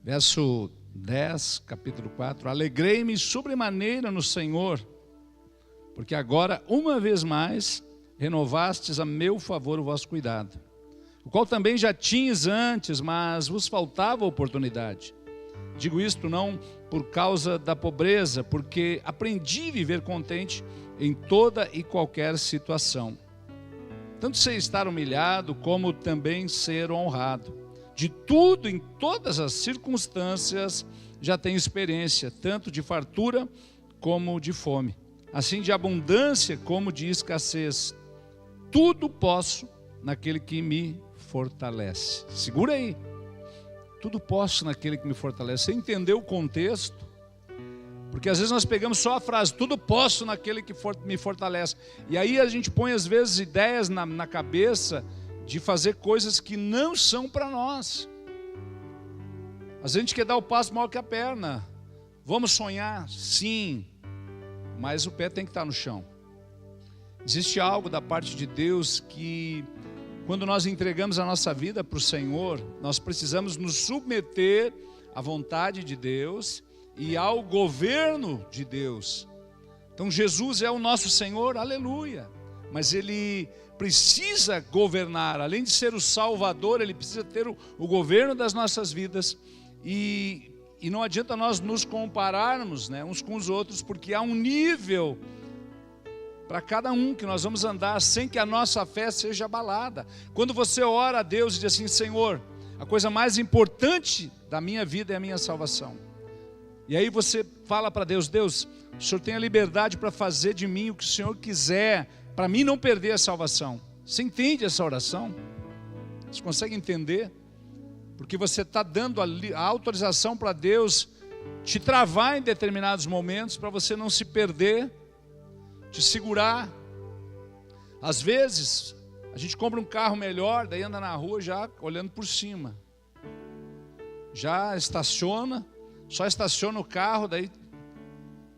Verso 10, capítulo 4. Alegrei-me sobremaneira no Senhor, porque agora, uma vez mais, renovastes a meu favor o vosso cuidado, o qual também já tinhas antes, mas vos faltava oportunidade. Digo isto não por causa da pobreza, porque aprendi a viver contente em toda e qualquer situação. Tanto sei estar humilhado, como também ser honrado. De tudo, em todas as circunstâncias, já tenho experiência, tanto de fartura como de fome, assim de abundância como de escassez. Tudo posso naquele que me fortalece. Segura aí. Tudo posso naquele que me fortalece. Você entendeu o contexto? Porque às vezes nós pegamos só a frase, tudo posso naquele que me fortalece. E aí a gente põe às vezes ideias na cabeça de fazer coisas que não são para nós. Às vezes a gente quer dar o passo maior que a perna. Vamos sonhar? Sim. Mas o pé tem que estar no chão. Existe algo da parte de Deus que, quando nós entregamos a nossa vida para o Senhor, nós precisamos nos submeter à vontade de Deus e ao governo de Deus. Então Jesus é o nosso Senhor, aleluia. Mas Ele precisa governar, além de ser o Salvador, Ele precisa ter o governo das nossas vidas. E não adianta nós nos compararmos, né, uns com os outros, porque há um nível para cada um que nós vamos andar sem que a nossa fé seja abalada. Quando você ora a Deus e diz assim, Senhor, a coisa mais importante da minha vida é a minha salvação. E aí você fala para Deus, Deus, o Senhor tem a liberdade para fazer de mim o que o Senhor quiser, para mim não perder a salvação. Você entende essa oração? Você consegue entender? Porque você está dando a autorização para Deus te travar em determinados momentos, para você não se perder, te segurar. Às vezes a gente compra um carro melhor, daí anda na rua já olhando por cima, já estaciona, só estaciona o carro daí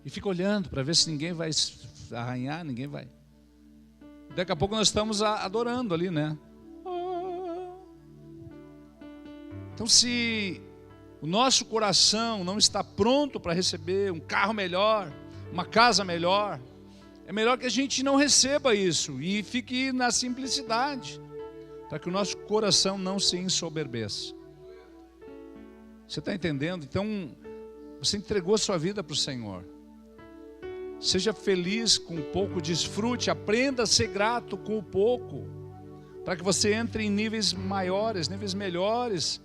e fica olhando para ver se ninguém vai arranhar, ninguém vai. Daqui a pouco nós estamos adorando ali, né? Então, se o nosso coração não está pronto para receber um carro melhor, uma casa melhor, é melhor que a gente não receba isso e fique na simplicidade, para que o nosso coração não se ensoberbeça. Você está entendendo? Então, você entregou sua vida para o Senhor. Seja feliz com o pouco, desfrute, aprenda a ser grato com o pouco, para que você entre em níveis maiores, níveis melhores,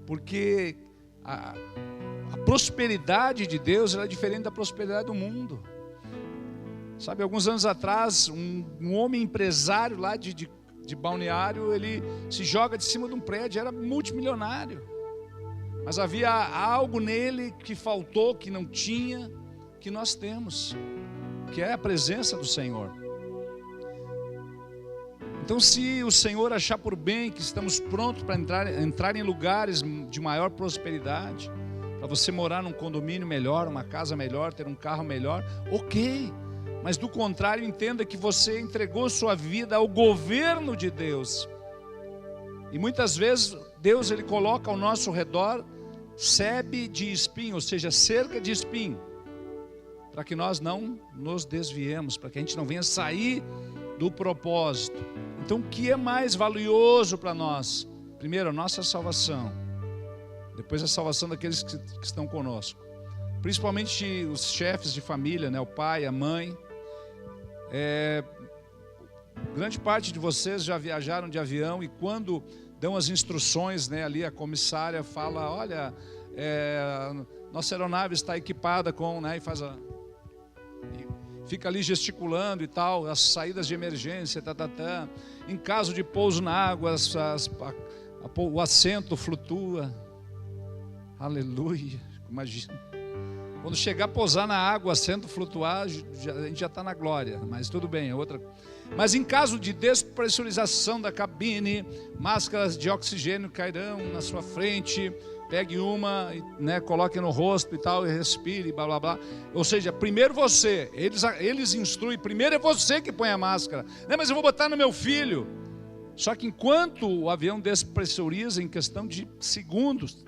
porque a prosperidade de Deus ela é diferente da prosperidade do mundo. Sabe, alguns anos atrás, um homem empresário lá de Balneário, ele se joga de cima de um prédio, era multimilionário, mas havia algo nele que faltou, que não tinha, que nós temos, que é a presença do Senhor. Então, se o Senhor achar por bem que estamos prontos para entrar em lugares de maior prosperidade, para você morar num condomínio melhor, uma casa melhor, ter um carro melhor, ok. Mas do contrário, entenda que você entregou sua vida ao governo de Deus. E muitas vezes Deus ele coloca ao nosso redor sebe de espinho, ou seja, cerca de espinho, para que nós não nos desviemos, para que a gente não venha sair do propósito. Então, o que é mais valioso para nós? Primeiro, a nossa salvação. Depois, a salvação daqueles que estão conosco. Principalmente os chefes de família, né? O pai, a mãe. Grande parte de vocês já viajaram de avião e quando dão as instruções, né? Ali a comissária fala, olha, nossa aeronave está equipada com, né? E faz fica ali gesticulando e tal, as saídas de emergência, em caso de pouso na água, o assento flutua, aleluia, imagina, quando chegar a pousar na água, o assento flutuar, a gente já está na glória, mas tudo bem, é outra. Mas em caso de despressurização da cabine, máscaras de oxigênio cairão na sua frente, pegue uma, né, coloque no rosto e tal, e respire, blá blá blá. Ou seja, primeiro você, eles instruem, primeiro é você que põe a máscara. Não, mas eu vou botar no meu filho. Só que enquanto o avião despressuriza em questão de segundos,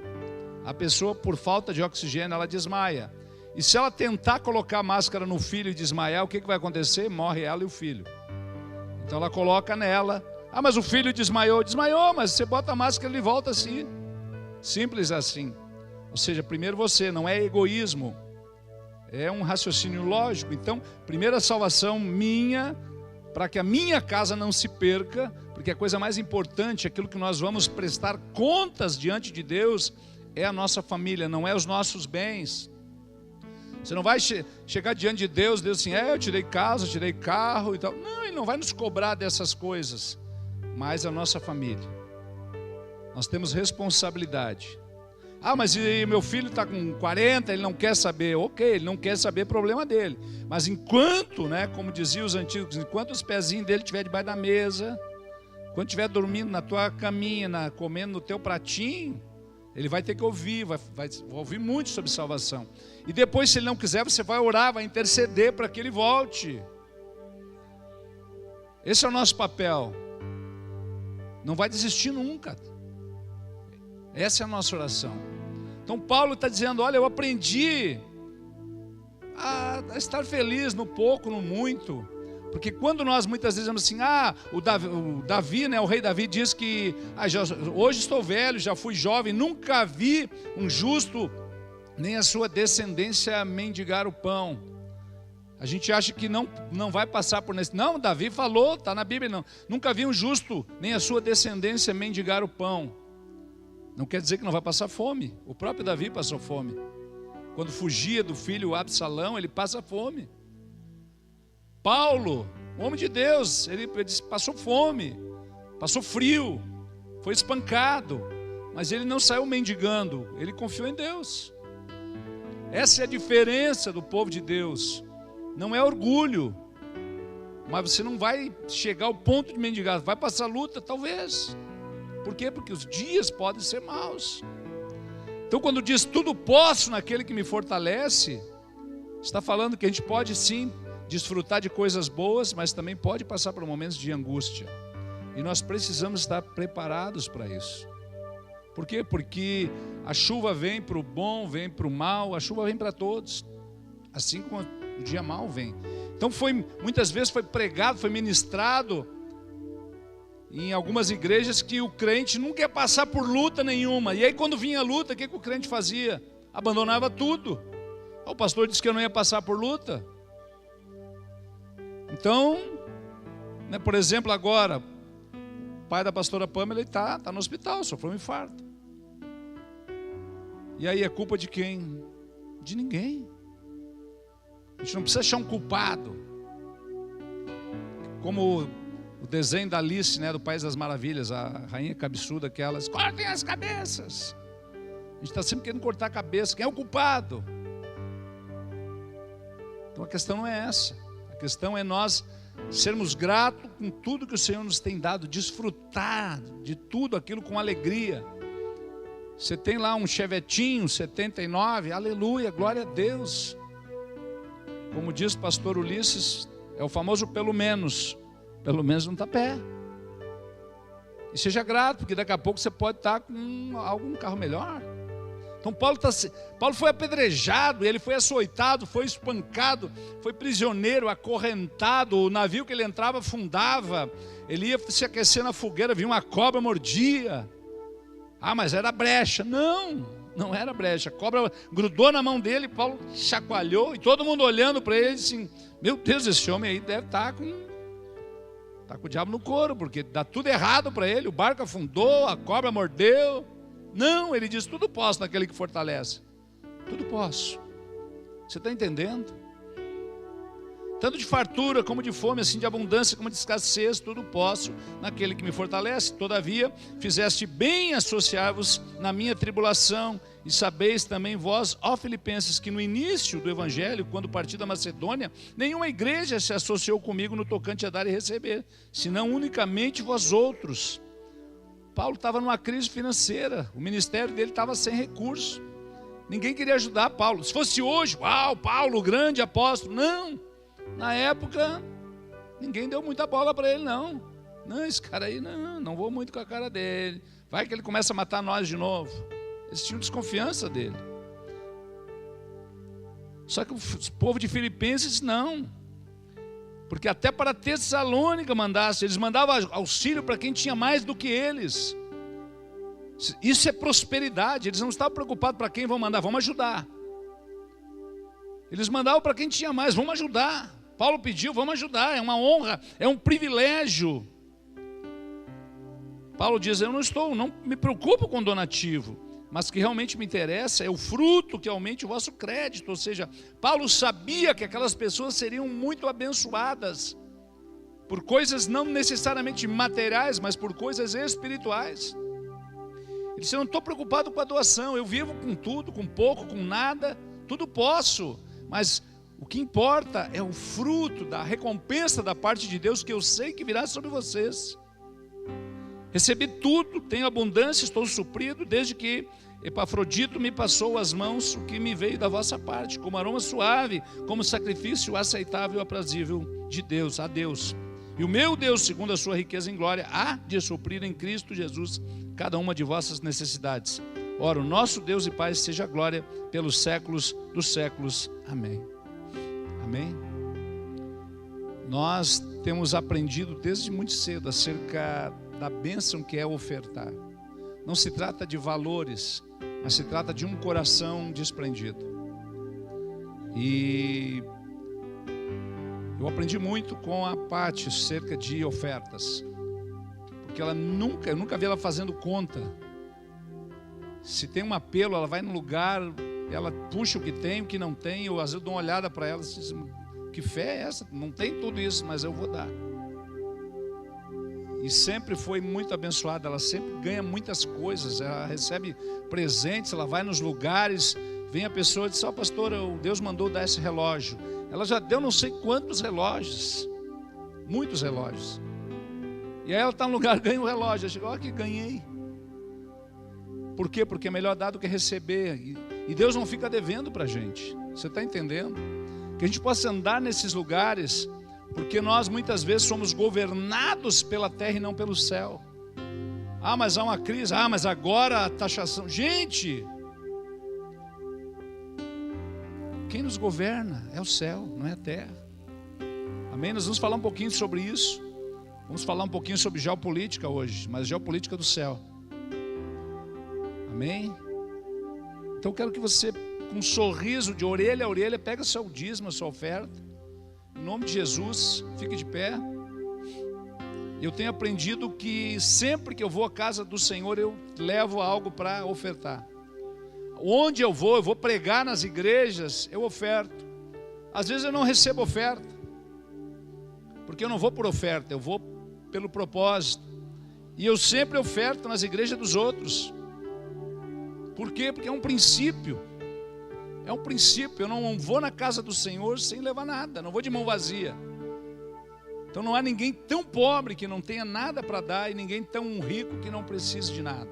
a pessoa, por falta de oxigênio, ela desmaia. E se ela tentar colocar a máscara no filho e desmaiar, o que vai acontecer? Morre ela e o filho. Então ela coloca nela. Ah, mas o filho desmaiou. Desmaiou, mas você bota a máscara e ele volta assim. Simples assim. Ou seja, primeiro você, não é egoísmo. É um raciocínio lógico. Então, primeira salvação minha, para que a minha casa não se perca, porque a coisa mais importante, aquilo que nós vamos prestar contas diante de Deus, é a nossa família, não é os nossos bens. Você não vai chegar diante de Deus, Deus assim, eu tirei casa, tirei carro e tal. Não, Ele não vai nos cobrar dessas coisas, mas a nossa família. Nós temos responsabilidade. Ah, mas e meu filho está com 40, ele não quer saber. Ok, ele não quer saber, problema dele. Mas enquanto, como diziam os antigos, enquanto os pezinhos dele estiverem debaixo da mesa, quando estiver dormindo na tua caminha, comendo no teu pratinho, ele vai ter que ouvir, vai ouvir muito sobre salvação. E depois, se ele não quiser, você vai orar, vai interceder para que ele volte. Esse é o nosso papel. Não vai desistir nunca. Essa é a nossa oração. Então Paulo está dizendo, olha, eu aprendi a estar feliz no pouco, no muito. Porque quando nós muitas vezes dizemos assim, o Davi, o rei Davi diz que hoje estou velho, já fui jovem, nunca vi um justo, nem a sua descendência mendigar o pão. A gente acha que não vai passar por nesse. Não, Davi falou, está na Bíblia, não. Nunca vi um justo, nem a sua descendência mendigar o pão. Não quer dizer que não vai passar fome. O próprio Davi passou fome. Quando fugia do filho Absalão, ele passa fome. Paulo, homem de Deus, ele passou fome, passou frio, foi espancado, mas ele não saiu mendigando, ele confiou em Deus. Essa é a diferença do povo de Deus. Não é orgulho, mas você não vai chegar ao ponto de mendigar. Vai passar luta, talvez. Por quê? Porque os dias podem ser maus. Então quando diz tudo posso naquele que me fortalece, está falando que a gente pode sim desfrutar de coisas boas, mas também pode passar por momentos de angústia. E nós precisamos estar preparados para isso. Por quê? Porque a chuva vem para o bom, vem para o mal, a chuva vem para todos, assim como o dia mal vem. Então muitas vezes foi pregado, foi ministrado em algumas igrejas que o crente não quer passar por luta nenhuma. E aí quando vinha a luta, o que o crente fazia? Abandonava tudo. O pastor disse que eu não ia passar por luta. Então, por exemplo, agora, o pai da pastora Pamela está no hospital, sofreu um infarto. E aí é culpa de quem? De ninguém. A gente não precisa achar um culpado. Como o desenho da Alice, do País das Maravilhas, a rainha cabeçuda, aquelas, cortem as cabeças. A gente está sempre querendo cortar a cabeça. Quem é o culpado? Então a questão não é essa. A questão é nós sermos gratos com tudo que o Senhor nos tem dado, desfrutar de tudo aquilo com alegria. Você tem lá um Chevetinho 79, aleluia, glória a Deus. Como diz o pastor Ulisses, é o famoso pelo menos não está pé. E seja grato, porque daqui a pouco você pode estar com algum carro melhor. Então Paulo foi apedrejado, ele foi açoitado, foi espancado, foi prisioneiro, acorrentado, o navio que ele entrava afundava, ele ia se aquecer na fogueira, vinha uma cobra, mordia. Mas era brecha. Não era brecha. A cobra grudou na mão dele, Paulo chacoalhou, e todo mundo olhando para ele assim, meu Deus, esse homem aí deve estar com o diabo no couro, porque dá tudo errado para ele, o barco afundou, a cobra mordeu. Não, ele diz, tudo posso naquele que fortalece. Tudo posso. Você está entendendo? Tanto de fartura como de fome, assim de abundância como de escassez, tudo posso naquele que me fortalece. Todavia, fizeste bem associar-vos na minha tribulação. E sabeis também vós, ó Filipenses, que no início do Evangelho, quando parti da Macedônia, nenhuma igreja se associou comigo no tocante a dar e receber, senão unicamente vós outros. Paulo estava numa crise financeira, o ministério dele estava sem recurso, ninguém queria ajudar Paulo. Se fosse hoje, uau, Paulo, grande apóstolo, não, na época ninguém deu muita bola para ele, não, esse cara aí não vou muito com a cara dele, vai que ele começa a matar nós de novo. Eles tinham desconfiança dele. Só que o povo de Filipenses não. Porque até para Tessalônica mandasse, eles mandavam auxílio para quem tinha mais do que eles. Isso é prosperidade. Eles não estavam preocupados para quem vão mandar, vamos ajudar. Eles mandavam para quem tinha mais, vamos ajudar. Paulo pediu, vamos ajudar, é uma honra, é um privilégio. Paulo diz, eu não me preocupo com donativo, mas o que realmente me interessa é o fruto que aumente o vosso crédito. Ou seja, Paulo sabia que aquelas pessoas seriam muito abençoadas por coisas não necessariamente materiais, mas por coisas espirituais. Ele disse, eu não estou preocupado com a doação, eu vivo com tudo, com pouco, com nada, tudo posso, mas o que importa é o fruto da recompensa da parte de Deus, que eu sei que virá sobre vocês. Recebi tudo, tenho abundância, estou suprido, desde que Epafrodito me passou às mãos o que me veio da vossa parte, como aroma suave, como sacrifício aceitável e aprazível de Deus, a Deus. E o meu Deus, segundo a sua riqueza em glória, há de suprir em Cristo Jesus cada uma de vossas necessidades. Ora, o nosso Deus e Pai seja a glória pelos séculos dos séculos. Amém. Amém. Nós temos aprendido desde muito cedo acerca da bênção que é ofertar. Não se trata de valores, mas se trata de um coração desprendido. E eu aprendi muito com a Paty acerca de ofertas, porque eu nunca vi ela fazendo conta. Se tem um apelo, ela vai no lugar, ela puxa o que tem, o que não tem. Eu às vezes dou uma olhada para ela e diz, que fé é essa? Não tem tudo isso, mas eu vou dar. E sempre foi muito abençoada, ela sempre ganha muitas coisas, ela recebe presentes, ela vai nos lugares, vem a pessoa e diz, pastor, Deus mandou dar esse relógio. Ela já deu não sei quantos relógios, muitos relógios. E aí ela está no lugar, ganha um relógio, ela chega, olha que ganhei. Por quê? Porque é melhor dar do que receber. E Deus não fica devendo para a gente. Você está entendendo? Que a gente possa andar nesses lugares, porque nós muitas vezes somos governados pela terra e não pelo céu. Ah, mas há uma crise. Ah, mas agora a taxação. Gente, quem nos governa é o céu, não é a terra. Amém? Nós vamos falar um pouquinho sobre isso. Vamos falar um pouquinho sobre geopolítica hoje, mas geopolítica do céu. Amém? Então eu quero que você, com um sorriso de orelha a orelha, pega seu dízimo, a sua oferta. Em nome de Jesus, fique de pé. Eu tenho aprendido que sempre que eu vou à casa do Senhor, eu levo algo para ofertar. Onde eu vou pregar nas igrejas, eu oferto. Às vezes eu não recebo oferta, porque eu não vou por oferta, eu vou pelo propósito. E eu sempre oferto nas igrejas dos outros. Por quê? Porque é um princípio. É um princípio. Eu não vou na casa do Senhor sem levar nada. Não vou de mão vazia. Então não há ninguém tão pobre que não tenha nada para dar, e ninguém tão rico que não precise de nada.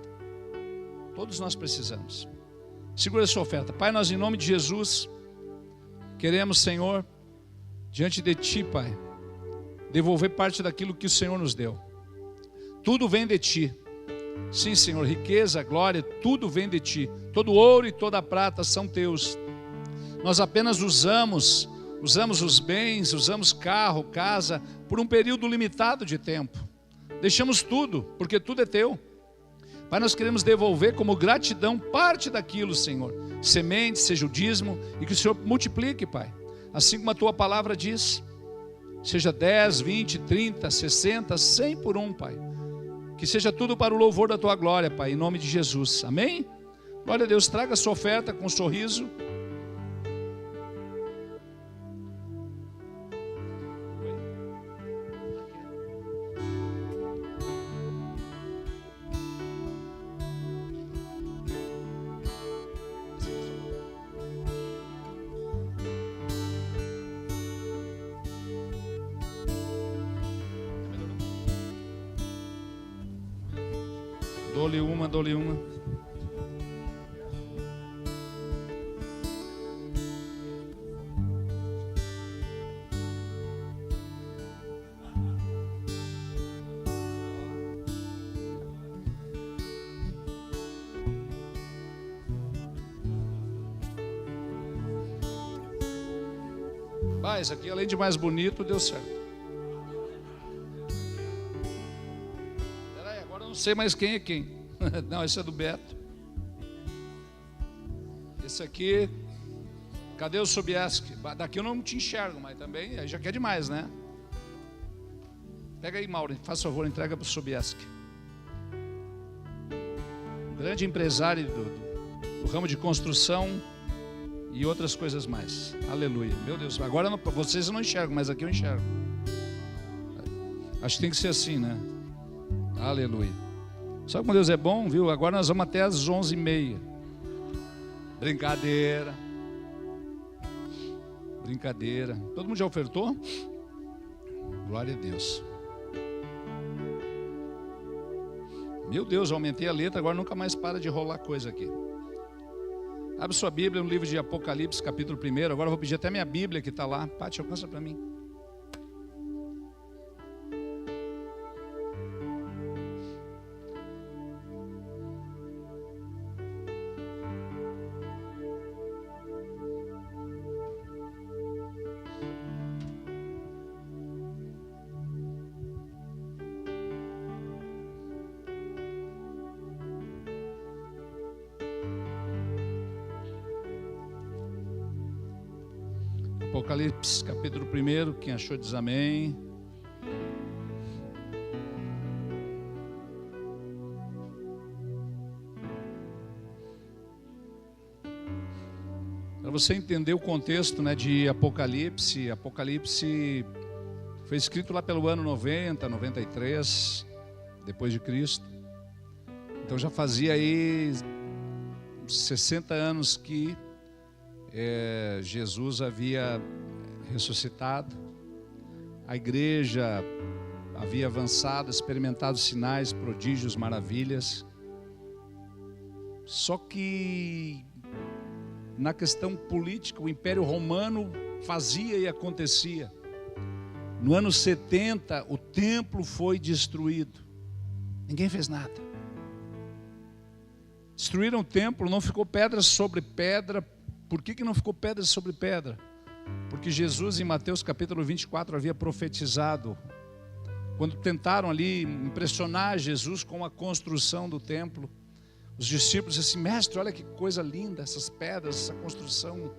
Todos nós precisamos. Segura a sua oferta. Pai, nós em nome de Jesus queremos, Senhor, diante de Ti, Pai, devolver parte daquilo que o Senhor nos deu. Tudo vem de Ti. Sim, Senhor, riqueza, glória, tudo vem de Ti. Todo ouro e toda prata são Teus. Nós apenas usamos os bens, usamos carro, casa, por um período limitado de tempo. Deixamos tudo, porque tudo é Teu. Pai, nós queremos devolver como gratidão parte daquilo, Senhor. Semente, seja o dízimo, e que o Senhor multiplique, Pai. Assim como a Tua palavra diz, seja 10, 20, 30, 60, 100 por um, Pai. Que seja tudo para o louvor da Tua glória, Pai, em nome de Jesus. Amém? Glória a Deus, traga a sua oferta com um sorriso. Dou-lhe uma. Vai, esse aqui além de mais bonito, deu certo. Peraí, agora eu não sei mais quem é quem. Não, esse é do Beto. Esse aqui, cadê o Sobieski? Daqui eu não te enxergo, mas também aí já quer demais, né? Pega aí, Mauro, faz favor, entrega para o Sobieski. Grande empresário do ramo de construção e outras coisas mais. Aleluia. Meu Deus, agora vocês eu não enxergam, mas aqui eu enxergo. Acho que tem que ser assim, né? Aleluia. Só como Deus é bom, viu? Agora nós vamos até às 11h30. Brincadeira. Brincadeira. Todo mundo já ofertou? Glória a Deus. Meu Deus, aumentei a letra, agora nunca mais para de rolar coisa aqui. Abre sua Bíblia no livro de Apocalipse, capítulo 1. Agora eu vou pedir até minha Bíblia que está lá. Pati, alcança para mim. Apocalipse, capítulo 1, quem achou diz amém. Para você entender o contexto, né, de Apocalipse, Apocalipse foi escrito lá pelo ano 90, 93, depois de Cristo. Então já fazia aí 60 anos que Jesus havia ressuscitado, a igreja havia avançado, experimentado sinais, prodígios, maravilhas. Só que na questão política, o Império Romano fazia e acontecia. No ano 70, o templo foi destruído. Ninguém fez nada. Destruíram o templo, não ficou pedra sobre pedra. Por que não ficou pedra sobre pedra? Porque Jesus, em Mateus capítulo 24, havia profetizado. Quando tentaram ali impressionar Jesus com a construção do templo, os discípulos disseram assim: mestre, olha que coisa linda, essas pedras, essa construção.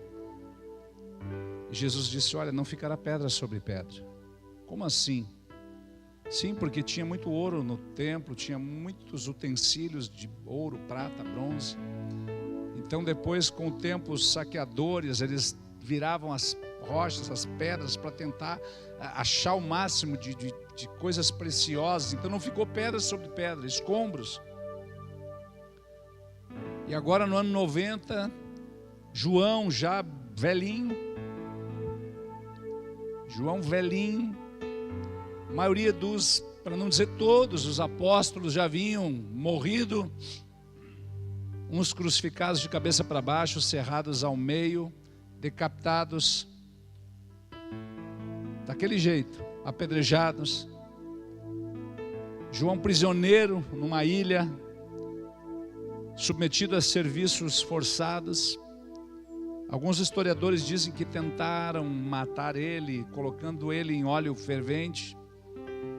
E Jesus disse: olha, não ficará pedra sobre pedra. Como assim? Sim, porque tinha muito ouro no templo, tinha muitos utensílios de ouro, prata, bronze. Então depois, com o tempo, os saqueadores, eles viravam as rochas, as pedras, para tentar achar o máximo de coisas preciosas. Então não ficou pedra sobre pedra, escombros. E agora no ano 90, João já velhinho, a maioria dos, para não dizer todos, os apóstolos já haviam morrido. Uns crucificados de cabeça para baixo, cerrados ao meio, decapitados, daquele jeito, apedrejados. João prisioneiro numa ilha, submetido a serviços forçados. Alguns historiadores dizem que tentaram matar ele, colocando ele em óleo fervente,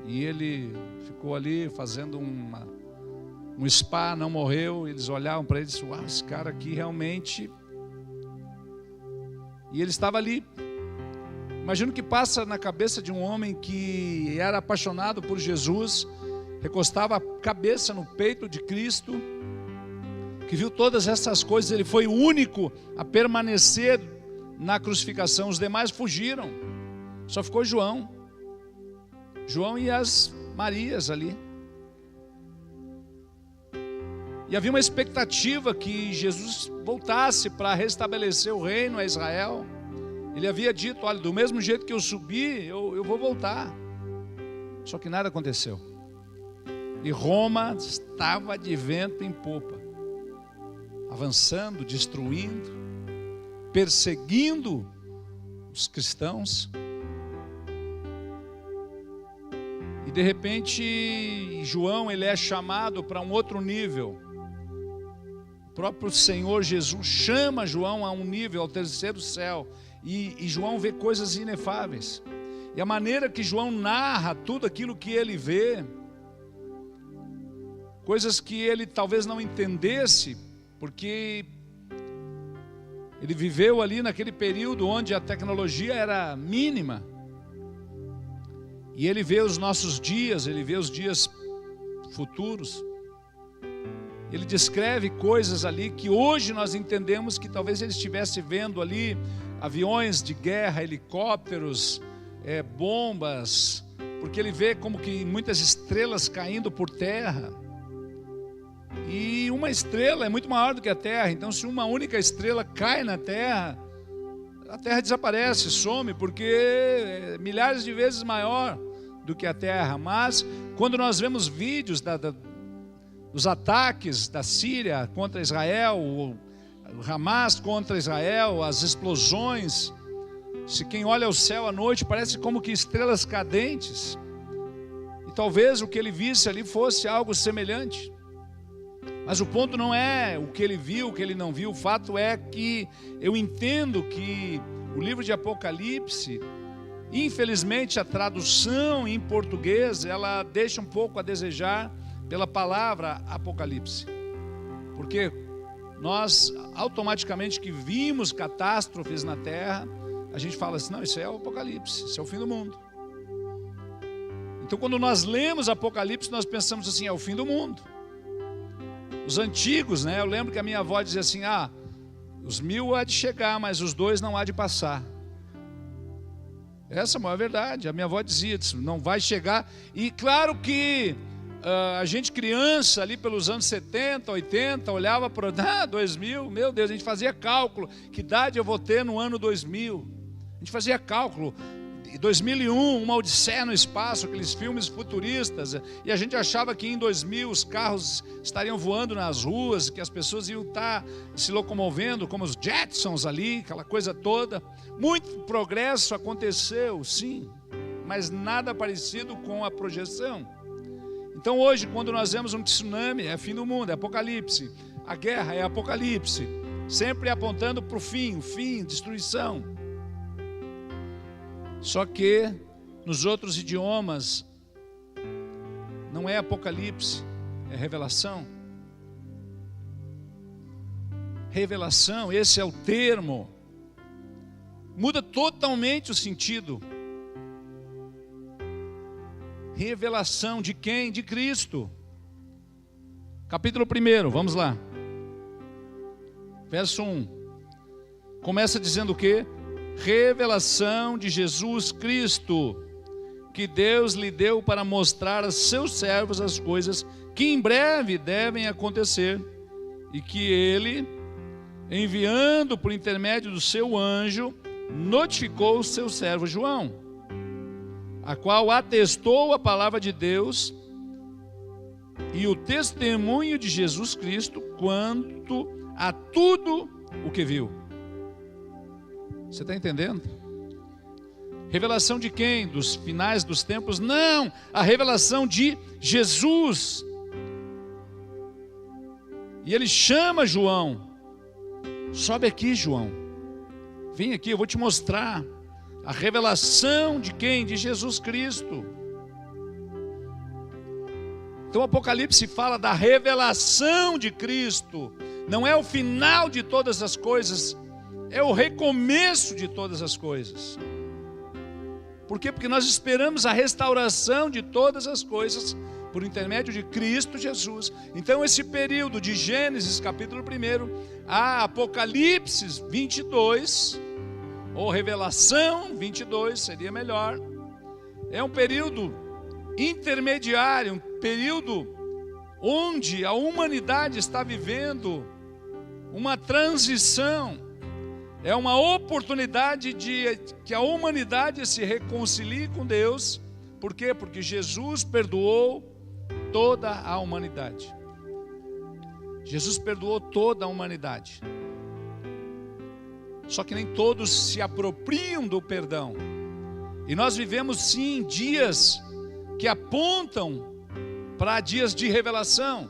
e ele ficou ali fazendo um spa, não morreu. Eles olhavam para ele e disseram: uau, esse cara aqui realmente... E ele estava ali. Imagina o que passa na cabeça de um homem que era apaixonado por Jesus, recostava a cabeça no peito de Cristo, que viu todas essas coisas. Ele foi o único a permanecer na crucificação. Os demais fugiram, só ficou João e as Marias ali. E havia uma expectativa que Jesus voltasse para restabelecer o reino a Israel. Ele havia dito: olha, do mesmo jeito que eu subi, eu vou voltar. Só que nada aconteceu. E Roma estava de vento em popa, avançando, destruindo, perseguindo os cristãos. E de repente João, ele é chamado para um outro nível. O próprio Senhor Jesus chama João a um nível, ao terceiro céu. e João vê coisas inefáveis. E a maneira que João narra tudo aquilo que ele vê, coisas que ele talvez não entendesse, porque ele viveu ali naquele período onde a tecnologia era mínima. E ele vê os nossos dias, ele vê os dias futuros. Ele descreve coisas ali que hoje nós entendemos que talvez ele estivesse vendo ali aviões de guerra, helicópteros, bombas, porque ele vê como que muitas estrelas caindo por terra. E uma estrela é muito maior do que a Terra, então se uma única estrela cai na Terra, a Terra desaparece, some, porque é milhares de vezes maior do que a Terra. Mas quando nós vemos vídeos dos ataques da Síria contra Israel, o Hamas contra Israel, as explosões, se quem olha o céu à noite parece como que estrelas cadentes, e talvez o que ele visse ali fosse algo semelhante. Mas o ponto não é o que ele viu, o que ele não viu. O fato é que eu entendo que o livro de Apocalipse, infelizmente a tradução em português, ela deixa um pouco a desejar pela palavra Apocalipse. Porque nós automaticamente que vimos catástrofes na terra, a gente fala assim, não, isso é o Apocalipse, isso é o fim do mundo. Então quando nós lemos Apocalipse, nós pensamos assim, é o fim do mundo. Os antigos, né? Eu lembro que a minha avó dizia assim, os 1000 há de chegar, mas os 2 não há de passar. Essa é a maior verdade. A minha avó dizia, não vai chegar. E claro que a gente criança ali pelos anos 70, 80, olhava para 2000, meu Deus, a gente fazia cálculo, que idade eu vou ter no ano 2000. A gente fazia cálculo. 2001, Uma Odisseia no Espaço, aqueles filmes futuristas, e a gente achava que em 2000 os carros estariam voando nas ruas, que as pessoas iam estar se locomovendo como os Jetsons ali, aquela coisa toda. Muito progresso aconteceu, sim, mas nada parecido com a projeção. Então hoje, quando nós vemos um tsunami, é fim do mundo, é Apocalipse. A guerra é Apocalipse, sempre apontando para o fim, destruição. Só que nos outros idiomas não é Apocalipse, é revelação. Revelação, esse é o termo. Muda totalmente o sentido. Revelação de quem? De Cristo. Capítulo 1, vamos lá. Verso 1. Começa dizendo o quê? Revelação de Jesus Cristo, que Deus lhe deu para mostrar a seus servos as coisas que em breve devem acontecer, e que ele, enviando por intermédio do seu anjo, notificou o seu servo João, a qual atestou a palavra de Deus e o testemunho de Jesus Cristo quanto a tudo o que viu. Você está entendendo? Revelação de quem? Dos finais dos tempos? Não, a revelação de Jesus. E ele chama João. Sobe aqui, João. Vem aqui, eu vou te mostrar a revelação de quem? De Jesus Cristo. Então o Apocalipse fala da revelação de Cristo. Não é o final de todas as coisas, é o recomeço de todas as coisas. Por quê? Porque nós esperamos a restauração de todas as coisas por intermédio de Cristo Jesus. Então esse período de Gênesis capítulo 1 a Apocalipse 22, ou Revelação 22, seria melhor, é um período intermediário, um período onde a humanidade está vivendo uma transição. É uma oportunidade de que a humanidade se reconcilie com Deus. Por quê? Porque Jesus perdoou toda a humanidade. Jesus perdoou toda a humanidade. Só que nem todos se apropriam do perdão. E nós vivemos sim dias que apontam para dias de revelação.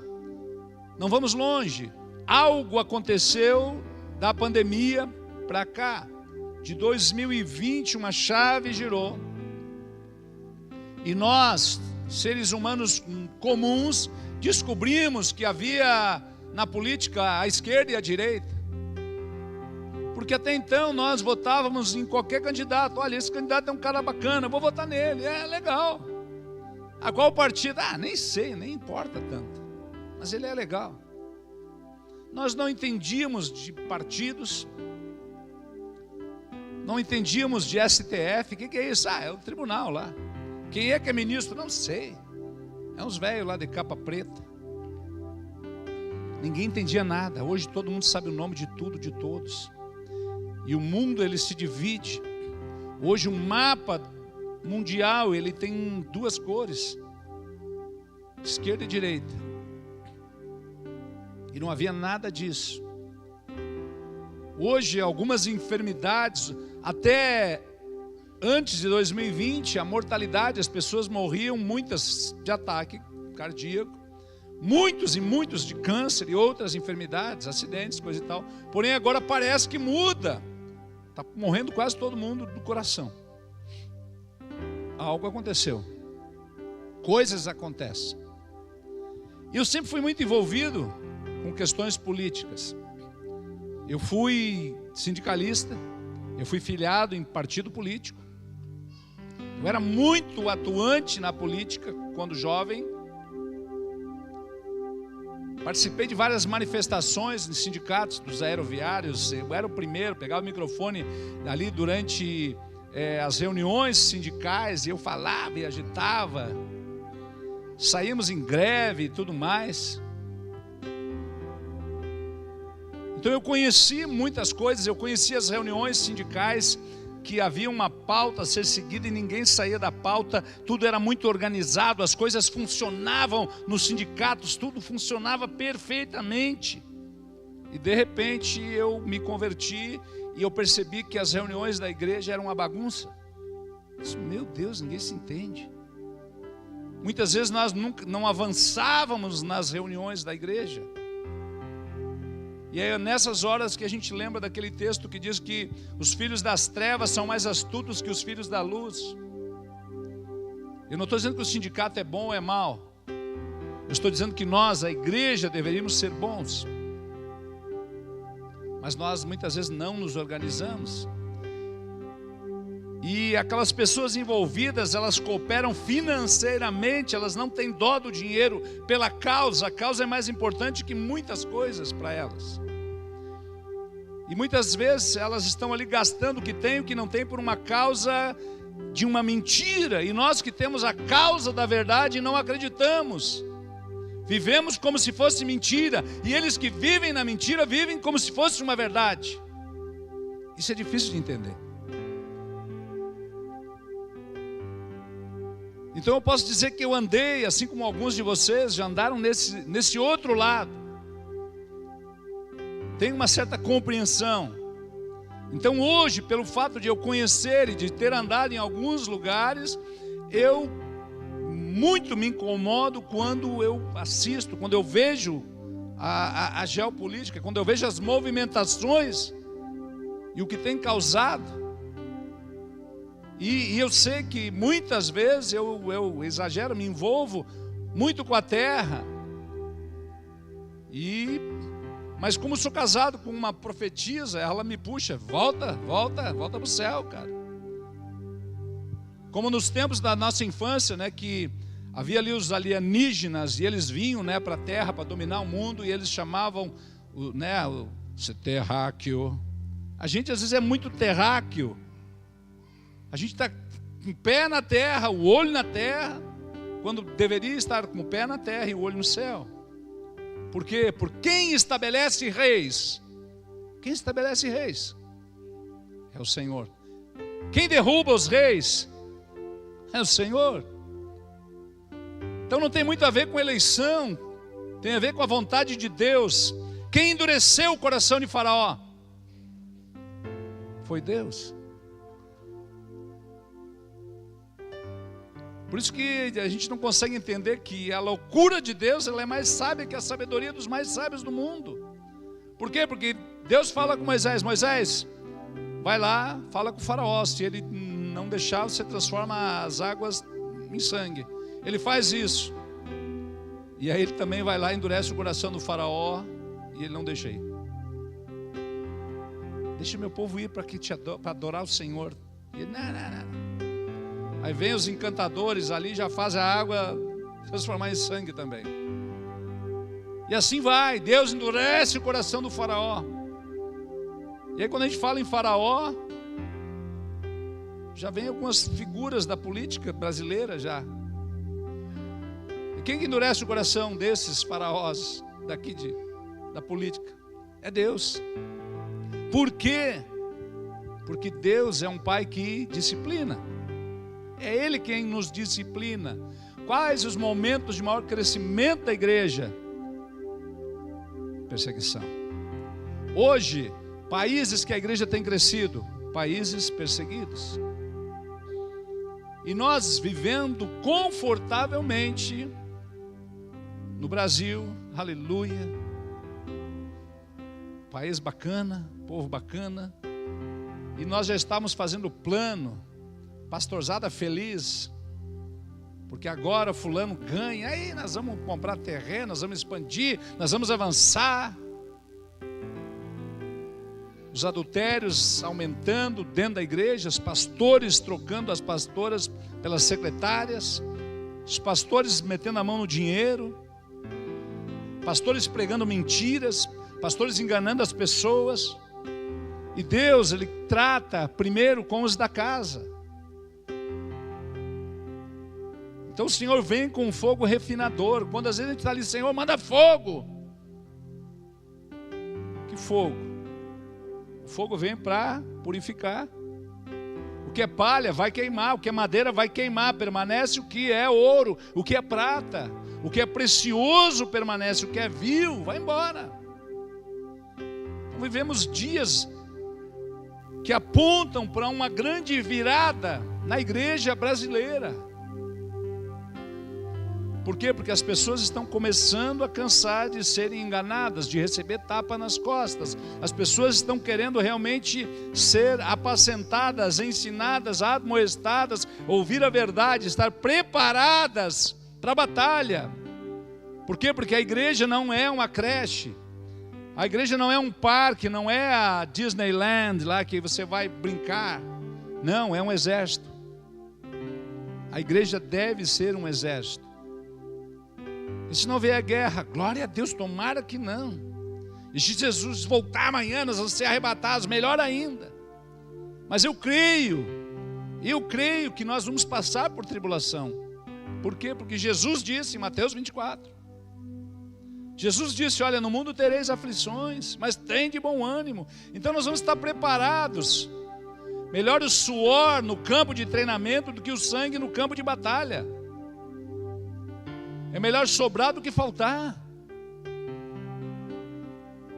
Não vamos longe. Algo aconteceu da pandemia para cá. de 2020 uma chave girou. E nós, seres humanos comuns, descobrimos que havia na política a esquerda e a direita. Porque até então nós votávamos em qualquer candidato. Olha, esse candidato é um cara bacana, vou votar nele, é legal. A qual partido? Nem sei, nem importa tanto. Mas ele é legal. Nós não entendíamos de partidos, não entendíamos de STF. O que é isso? É o tribunal lá. Quem é que é ministro? Não sei. É uns velhos lá de capa preta. Ninguém entendia nada. Hoje todo mundo sabe o nome de tudo, de todos. E o mundo, ele se divide. Hoje um mapa mundial, ele tem duas cores, esquerda e direita. E não havia nada disso. Hoje algumas enfermidades, até antes de 2020, a mortalidade, as pessoas morriam, muitas de ataque cardíaco, muitos e muitos de câncer e outras enfermidades, acidentes, coisa e tal. Porém agora parece que muda. Está morrendo quase todo mundo do coração. Algo aconteceu. Coisas acontecem. Eu sempre fui muito envolvido com questões políticas. Eu fui sindicalista, eu fui filiado em partido político. Eu era muito atuante na política quando jovem. Participei de várias manifestações em sindicatos dos aeroviários. Eu era o primeiro, pegava o microfone ali durante as reuniões sindicais, e eu falava e agitava. Saímos em greve e tudo mais. Então eu conheci muitas coisas, eu conheci as reuniões sindicais, que havia uma pauta a ser seguida e ninguém saía da pauta, tudo era muito organizado, as coisas funcionavam nos sindicatos, tudo funcionava perfeitamente. E de repente eu me converti e eu percebi que as reuniões da igreja eram uma bagunça. Disse, meu Deus, ninguém se entende. Muitas vezes nós não avançávamos nas reuniões da igreja. E é nessas horas que a gente lembra daquele texto que diz que os filhos das trevas são mais astutos que os filhos da luz. Eu não estou dizendo que o sindicato é bom ou é mau. Eu estou dizendo que nós, a igreja, deveríamos ser bons. Mas nós muitas vezes não nos organizamos. E aquelas pessoas envolvidas, elas cooperam financeiramente, elas não têm dó do dinheiro pela causa. A causa é mais importante que muitas coisas para elas. E muitas vezes elas estão ali gastando o que tem, o que não tem, por uma causa de uma mentira. E nós que temos a causa da verdade não acreditamos. Vivemos como se fosse mentira. E eles que vivem na mentira, vivem como se fosse uma verdade. Isso é difícil de entender. Então eu posso dizer que eu andei, assim como alguns de vocês já andaram nesse outro lado. Tenho uma certa compreensão. Então hoje, pelo fato de eu conhecer e de ter andado em alguns lugares, eu muito me incomodo quando eu assisto, quando eu vejo a geopolítica, quando eu vejo as movimentações e o que tem causado. E eu sei que muitas vezes eu exagero, me envolvo muito com a terra. Mas como sou casado com uma profetisa, ela me puxa, volta para o céu, cara. Como nos tempos da nossa infância, né, que havia ali os alienígenas e eles vinham, né, para a terra para dominar o mundo, e eles chamavam o terráqueo. A gente às vezes é muito terráqueo. A gente está com o pé na terra, o olho na terra, quando deveria estar com o pé na terra e o olho no céu. Por quê? Por quem estabelece reis? Quem estabelece reis? É o Senhor. Quem derruba os reis? É o Senhor. Então não tem muito a ver com eleição, tem a ver com a vontade de Deus. Quem endureceu o coração de Faraó? Foi Deus. Por isso que a gente não consegue entender que a loucura de Deus, ela é mais sábia que a sabedoria dos mais sábios do mundo. Por quê? Porque Deus fala com Moisés: Moisés, vai lá, fala com o faraó. Se ele não deixar, você transforma as águas em sangue. Ele faz isso. E aí ele também vai lá e endurece o coração do faraó. E ele não deixa ir. Deixa meu povo ir para adorar o Senhor. E ele, não. Aí vem os encantadores ali, já fazem a água transformar em sangue também. E assim vai, Deus endurece o coração do faraó. E aí quando a gente fala em faraó, já vem algumas figuras da política brasileira já. E quem que endurece o coração desses faraós daqui da política? É Deus. Por quê? Porque Deus é um pai que disciplina. É Ele quem nos disciplina. Quais os momentos de maior crescimento da igreja? Perseguição. Hoje, países que a igreja tem crescido, países perseguidos. E nós vivendo confortavelmente no Brasil, aleluia. País bacana, povo bacana. E nós já estamos fazendo plano, pastorzada feliz, porque agora fulano ganha, aí nós vamos comprar terreno, nós vamos expandir, nós vamos avançar. Os adultérios aumentando dentro da igreja, os pastores trocando as pastoras pelas secretárias, os pastores metendo a mão no dinheiro, pastores pregando mentiras, pastores enganando as pessoas. E Deus, Ele trata primeiro com os da casa. Então o Senhor vem com um fogo refinador. Quando às vezes a gente está ali, Senhor, manda fogo. Que fogo? O fogo vem para purificar. O que é palha vai queimar, o que é madeira vai queimar. Permanece o que é ouro, o que é prata. O que é precioso permanece, o que é vil vai embora. Então vivemos dias que apontam para uma grande virada na igreja brasileira. Por quê? Porque as pessoas estão começando a cansar de serem enganadas, de receber tapa nas costas. As pessoas estão querendo realmente ser apacentadas, ensinadas, admoestadas, ouvir a verdade, estar preparadas para a batalha. Por quê? Porque a igreja não é uma creche. A igreja não é um parque, não é a Disneyland lá que você vai brincar. Não, é um exército. A igreja deve ser um exército. E se não vier a guerra, glória a Deus, tomara que não. E se Jesus voltar amanhã, nós vamos ser arrebatados, melhor ainda. Mas eu creio que nós vamos passar por tribulação. Por quê? Porque Jesus disse em Mateus 24. Jesus disse, olha, no mundo tereis aflições, mas tem de bom ânimo. Então nós vamos estar preparados. Melhor o suor no campo de treinamento do que o sangue no campo de batalha. É melhor sobrar do que faltar.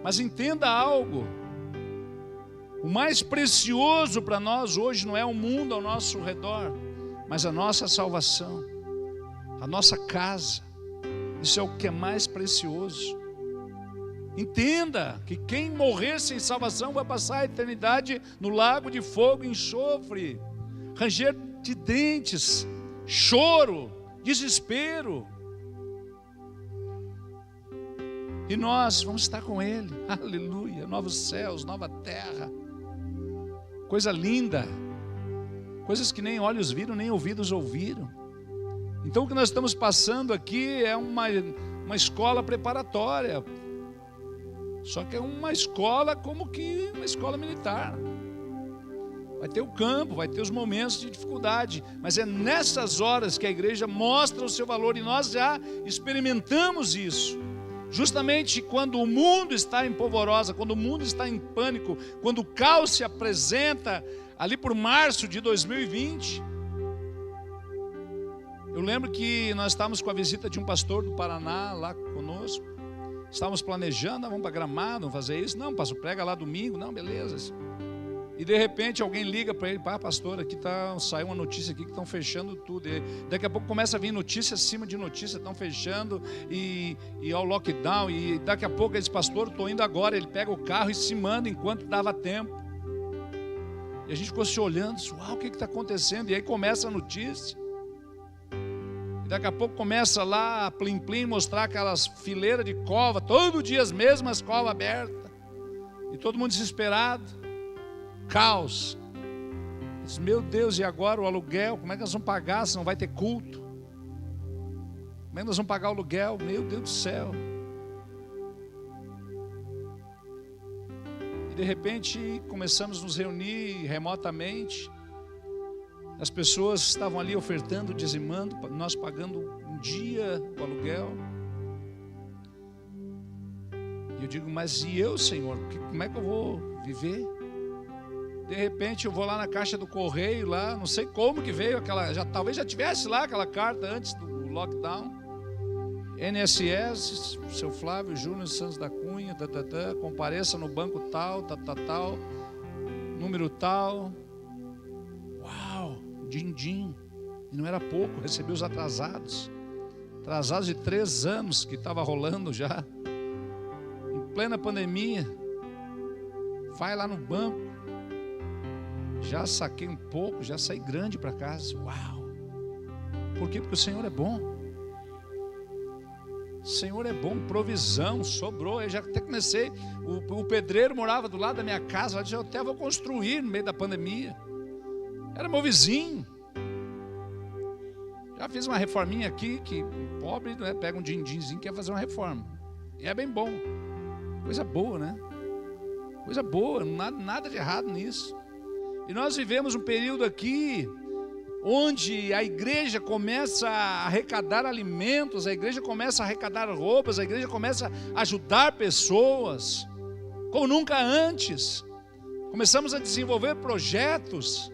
Mas entenda algo. O mais precioso para nós hoje não é o mundo ao nosso redor, mas a nossa salvação, a nossa casa. Isso é o que é mais precioso. Entenda que quem morrer sem salvação vai passar a eternidade no lago de fogo e enxofre, ranger de dentes, choro, desespero. E nós vamos estar com Ele, aleluia, novos céus, nova terra, coisa linda, coisas que nem olhos viram, nem ouvidos ouviram. Então o que nós estamos passando aqui é uma escola preparatória, só que é uma escola como que uma escola militar. Vai ter o campo, vai ter os momentos de dificuldade, mas é nessas horas que a igreja mostra o seu valor, e nós já experimentamos isso. Justamente quando o mundo está em polvorosa, quando o mundo está em pânico, quando o caos se apresenta ali por março de 2020. Eu lembro que nós estávamos com a visita de um pastor do Paraná lá conosco. Estávamos planejando, vamos para Gramado, vamos fazer isso. Não, pastor, prega lá domingo. Não, beleza. E de repente alguém liga para ele, pastor, aqui saiu uma notícia aqui que estão fechando tudo. E daqui a pouco começa a vir notícia acima de notícia, estão fechando e ao lockdown. E daqui a pouco ele diz, pastor, estou indo agora. Ele pega o carro e se manda enquanto dava tempo. E a gente ficou se olhando, uau, o que está acontecendo? E aí começa a notícia. E daqui a pouco começa lá a Plim Plim mostrar aquelas fileiras de cova, todo dia as mesmas covas abertas. E todo mundo desesperado. Caos. Diz, meu Deus, e agora o aluguel? Como é que nós vamos pagar se não vai ter culto? Como é que nós vamos pagar o aluguel? Meu Deus do céu. E de repente começamos a nos reunir remotamente. As pessoas estavam ali ofertando, dizimando, nós pagando um dia o aluguel. E eu digo, mas e eu, Senhor? Como é que eu vou viver? De repente eu vou lá na caixa do correio, lá, não sei como que veio aquela, talvez já tivesse lá aquela carta antes do lockdown. NSS, seu Flávio Júnior Santos da Cunha, compareça no banco tal, tal, número tal. Uau, din-din. E não era pouco, recebi os atrasados de 3 anos que estava rolando já, em plena pandemia. Vai lá no banco, já saquei um pouco, já saí grande para casa. Uau! Por quê? Porque o Senhor é bom. O Senhor é bom, provisão, sobrou. Eu já até comecei, o pedreiro morava do lado da minha casa, eu até vou construir no meio da pandemia. Era meu vizinho. Já fiz uma reforminha aqui, que pobre, né, pega um din-dinzinho e quer fazer uma reforma. E é bem bom. Coisa boa, né? Coisa boa, nada de errado nisso. E nós vivemos um período aqui onde a igreja começa a arrecadar alimentos, a igreja começa a arrecadar roupas, a igreja começa a ajudar pessoas, como nunca antes. Começamos a desenvolver projetos.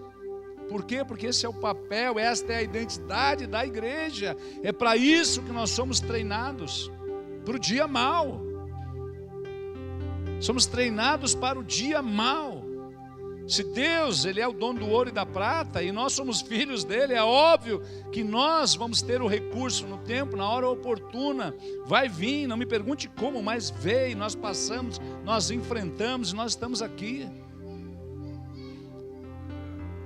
Por quê? Porque esse é o papel, esta é a identidade da igreja. É para isso que nós somos treinados, para o dia mau. Somos treinados para o dia mau. Se Deus, Ele é o dono do ouro e da prata, e nós somos filhos dEle, é óbvio que nós vamos ter o recurso no tempo, na hora oportuna. Vai vir, não me pergunte como, mas veio, nós passamos, nós enfrentamos, e nós estamos aqui.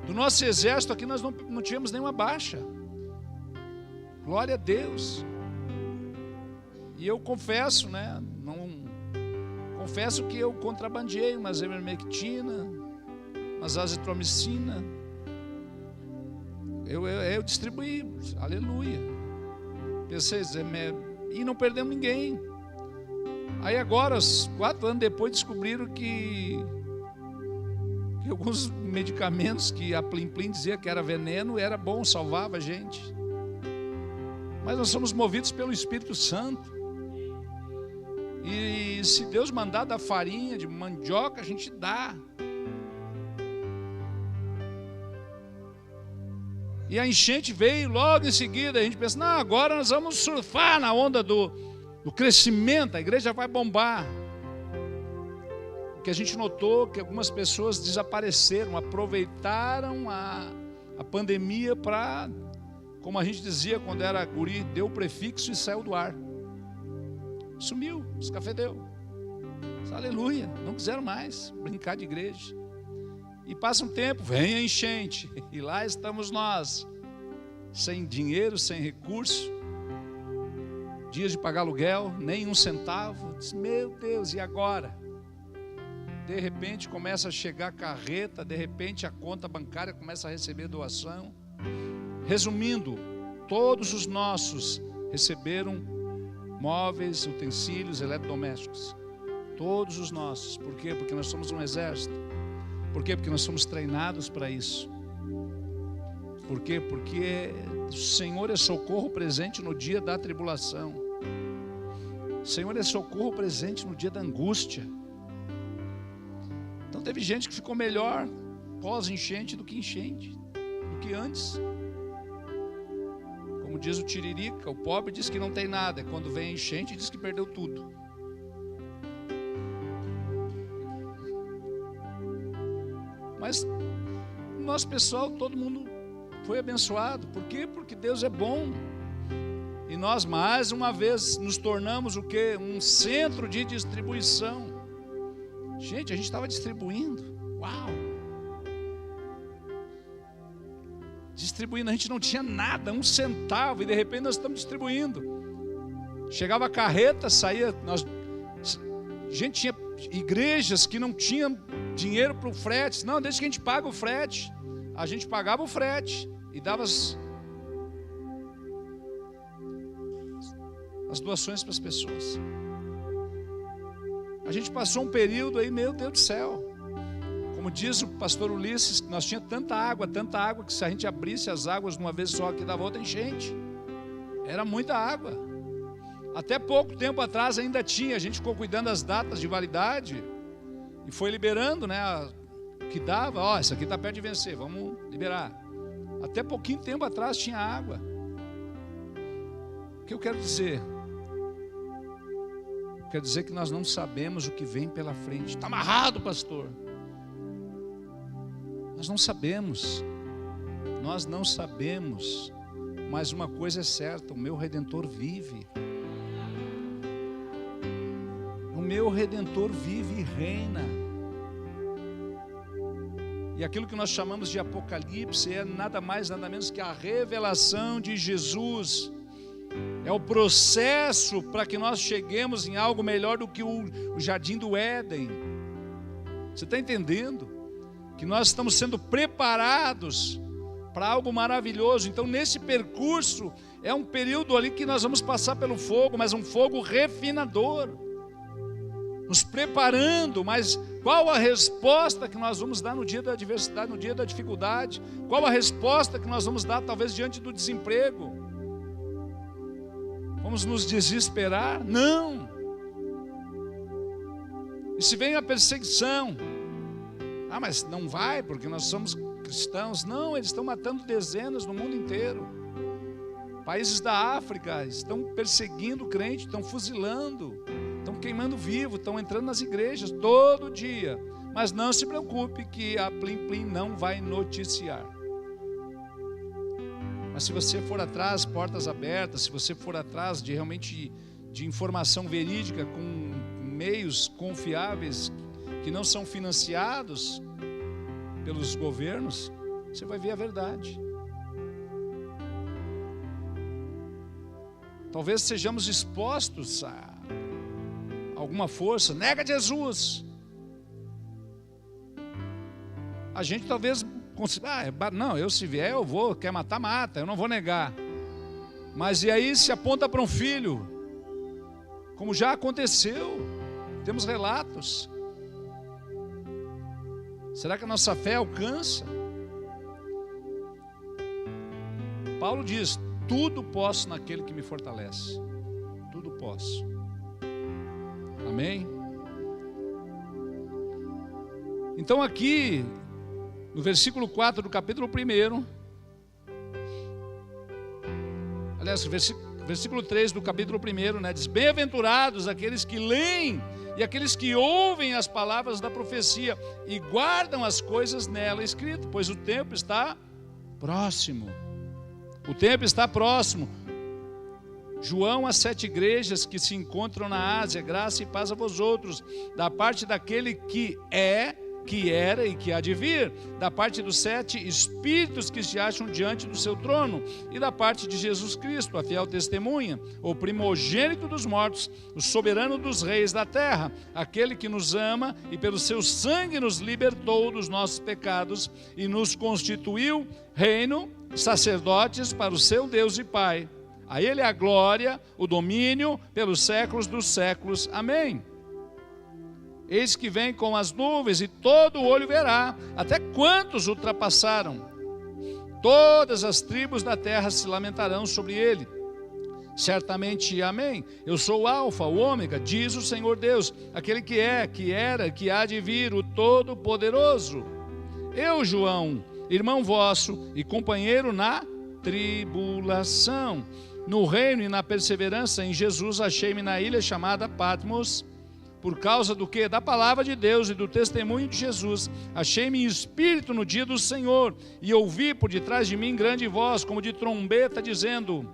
Do nosso exército aqui nós não tínhamos nenhuma baixa. Glória a Deus. E eu confesso, né? Confesso que eu contrabandeei umas ivermectina, umas azitromicina. Eu distribuí, aleluia. Pensei, e não perdemos ninguém. Aí agora, 4 anos depois, descobriram que alguns medicamentos que a Plim Plim dizia que era veneno, era bom, salvava a gente. Mas nós somos movidos pelo Espírito Santo. E se Deus mandar da farinha de mandioca, a gente dá. E a enchente veio logo em seguida. A gente pensa, não, agora nós vamos surfar na onda do crescimento, a igreja vai bombar. Porque a gente notou que algumas pessoas desapareceram, aproveitaram a pandemia para, como a gente dizia quando era guri, deu o prefixo e saiu do ar. Sumiu, escafedeu. Aleluia, não quiseram mais brincar de igreja. E passa um tempo, vem a enchente, e lá estamos nós, sem dinheiro, sem recurso, dias de pagar aluguel, nem 1 centavo. Diz, meu Deus, e agora? De repente começa a chegar a carreta, de repente a conta bancária começa a receber doação. Resumindo, todos os nossos receberam móveis, utensílios, eletrodomésticos. Todos os nossos. Por quê? Porque nós somos um exército. Por quê? Porque nós somos treinados para isso. Por quê? Porque o Senhor é socorro presente no dia da tribulação. O Senhor é socorro presente no dia da angústia. Então teve gente que ficou melhor pós-enchente do que enchente, do que antes. Como diz o Tiririca, o pobre diz que não tem nada, quando vem a enchente diz que perdeu tudo. Mas nosso pessoal, todo mundo foi abençoado. Por quê? Porque Deus é bom. E nós mais uma vez nos tornamos o quê? Um centro de distribuição. Gente, a gente estava distribuindo. Uau! distribuindo. A gente não tinha nada, um centavo, e de repente nós estamos distribuindo. Chegava a carreta, saía, gente, tinha igrejas que não tinham dinheiro para o frete. Não, desde que a gente paga o frete. A gente pagava o frete e dava as doações para as pessoas. A gente passou um período aí, meu Deus do céu, como diz o pastor Ulisses, nós tínhamos tanta água, que se a gente abrisse as águas de uma vez só, aqui dava outra enchente. Era muita água. Até pouco tempo atrás ainda tinha, a gente ficou cuidando das datas de validade e foi liberando, né, o que dava. Isso aqui está perto de vencer, vamos liberar. Até pouquinho tempo atrás tinha água. O que eu quero dizer? Quer dizer que nós não sabemos o que vem pela frente. Está amarrado, pastor. Nós não sabemos. Mas uma coisa é certa: o meu Redentor vive. O meu Redentor vive e reina. E aquilo que nós chamamos de Apocalipse é nada mais, nada menos que a revelação de Jesus. É o processo para que nós cheguemos em algo melhor do que o jardim do Éden. Você está entendendo? Que nós estamos sendo preparados para algo maravilhoso. Então, nesse percurso, é um período ali que nós vamos passar pelo fogo, mas um fogo refinador, nos preparando. Mas qual a resposta que nós vamos dar no dia da adversidade, no dia da dificuldade? Qual a resposta que nós vamos dar, talvez, diante do desemprego? Vamos nos desesperar? Não. E se vem a perseguição? Mas não vai, porque nós somos cristãos. Não, eles estão matando dezenas no mundo inteiro. Países da África estão perseguindo o crente, estão fuzilando, estão queimando vivo, estão entrando nas igrejas todo dia. Mas não se preocupe que a Plim Plim não vai noticiar. Mas se você for atrás, portas abertas, se você for atrás de realmente de informação verídica, com meios confiáveis, que não são financiados pelos governos, você vai ver a verdade. Talvez sejamos expostos a alguma força. Nega Jesus. A gente talvez não, eu se vier eu vou, quer matar, mata, eu não vou negar. Mas e aí se aponta para um filho, como já aconteceu, temos relatos. Será que a nossa fé alcança? Paulo diz: tudo posso naquele que me fortalece. Tudo posso. Amém? Então aqui no versículo 4 do capítulo 1, aliás, versículo 3 do capítulo 1, né, diz: bem-aventurados aqueles que leem e aqueles que ouvem as palavras da profecia e guardam as coisas nela escritas, pois o tempo está próximo. O tempo está próximo. João às 7 igrejas que se encontram na Ásia: graça e paz a vós outros, da parte daquele que é, que era e que há de vir, da parte dos 7 espíritos que se acham diante do seu trono, e da parte de Jesus Cristo, a fiel testemunha, o primogênito dos mortos, o soberano dos reis da terra, aquele que nos ama e pelo seu sangue nos libertou dos nossos pecados e nos constituiu reino, sacerdotes para o seu Deus e Pai. A ele a glória, o domínio pelos séculos dos séculos. Amém. Eis que vem com as nuvens e todo o olho verá, até quantos ultrapassaram. Todas as tribos da terra se lamentarão sobre ele. Certamente, amém. Eu sou o Alfa, o Ômega, diz o Senhor Deus, aquele que é, que era, que há de vir, o Todo-Poderoso. Eu, João, irmão vosso e companheiro na tribulação, no reino e na perseverança em Jesus, achei-me na ilha chamada Patmos. Por causa do que? Da palavra de Deus e do testemunho de Jesus. Achei-me em espírito no dia do Senhor, e ouvi por detrás de mim grande voz, como de trombeta, dizendo: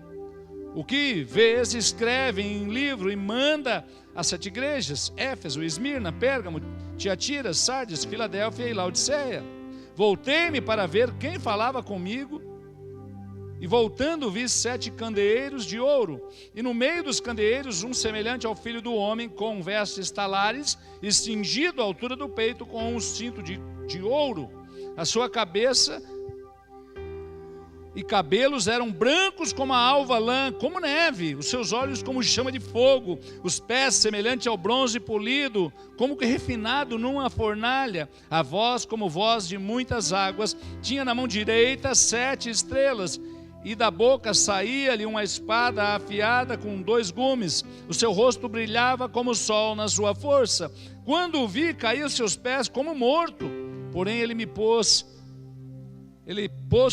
o que vês, escreve em livro e manda às 7 igrejas: Éfeso, Esmirna, Pérgamo, Tiatira, Sardes, Filadélfia e Laodiceia. Voltei-me para ver quem falava comigo, E voltando vi 7 candeeiros de ouro, e no meio dos candeeiros um semelhante ao filho do homem, com vestes talares, e cingido à altura do peito com um cinto de ouro. A sua cabeça e cabelos eram brancos como a alva lã, como neve, os seus olhos como chama de fogo, os pés semelhante ao bronze polido, como que refinado numa fornalha, a voz como voz de muitas águas. Tinha na mão direita 7 estrelas, e da boca saía-lhe uma espada afiada com 2 gumes. O seu rosto brilhava como o sol na sua força. Quando o vi, caí aos seus pés como morto. Porém ele pôs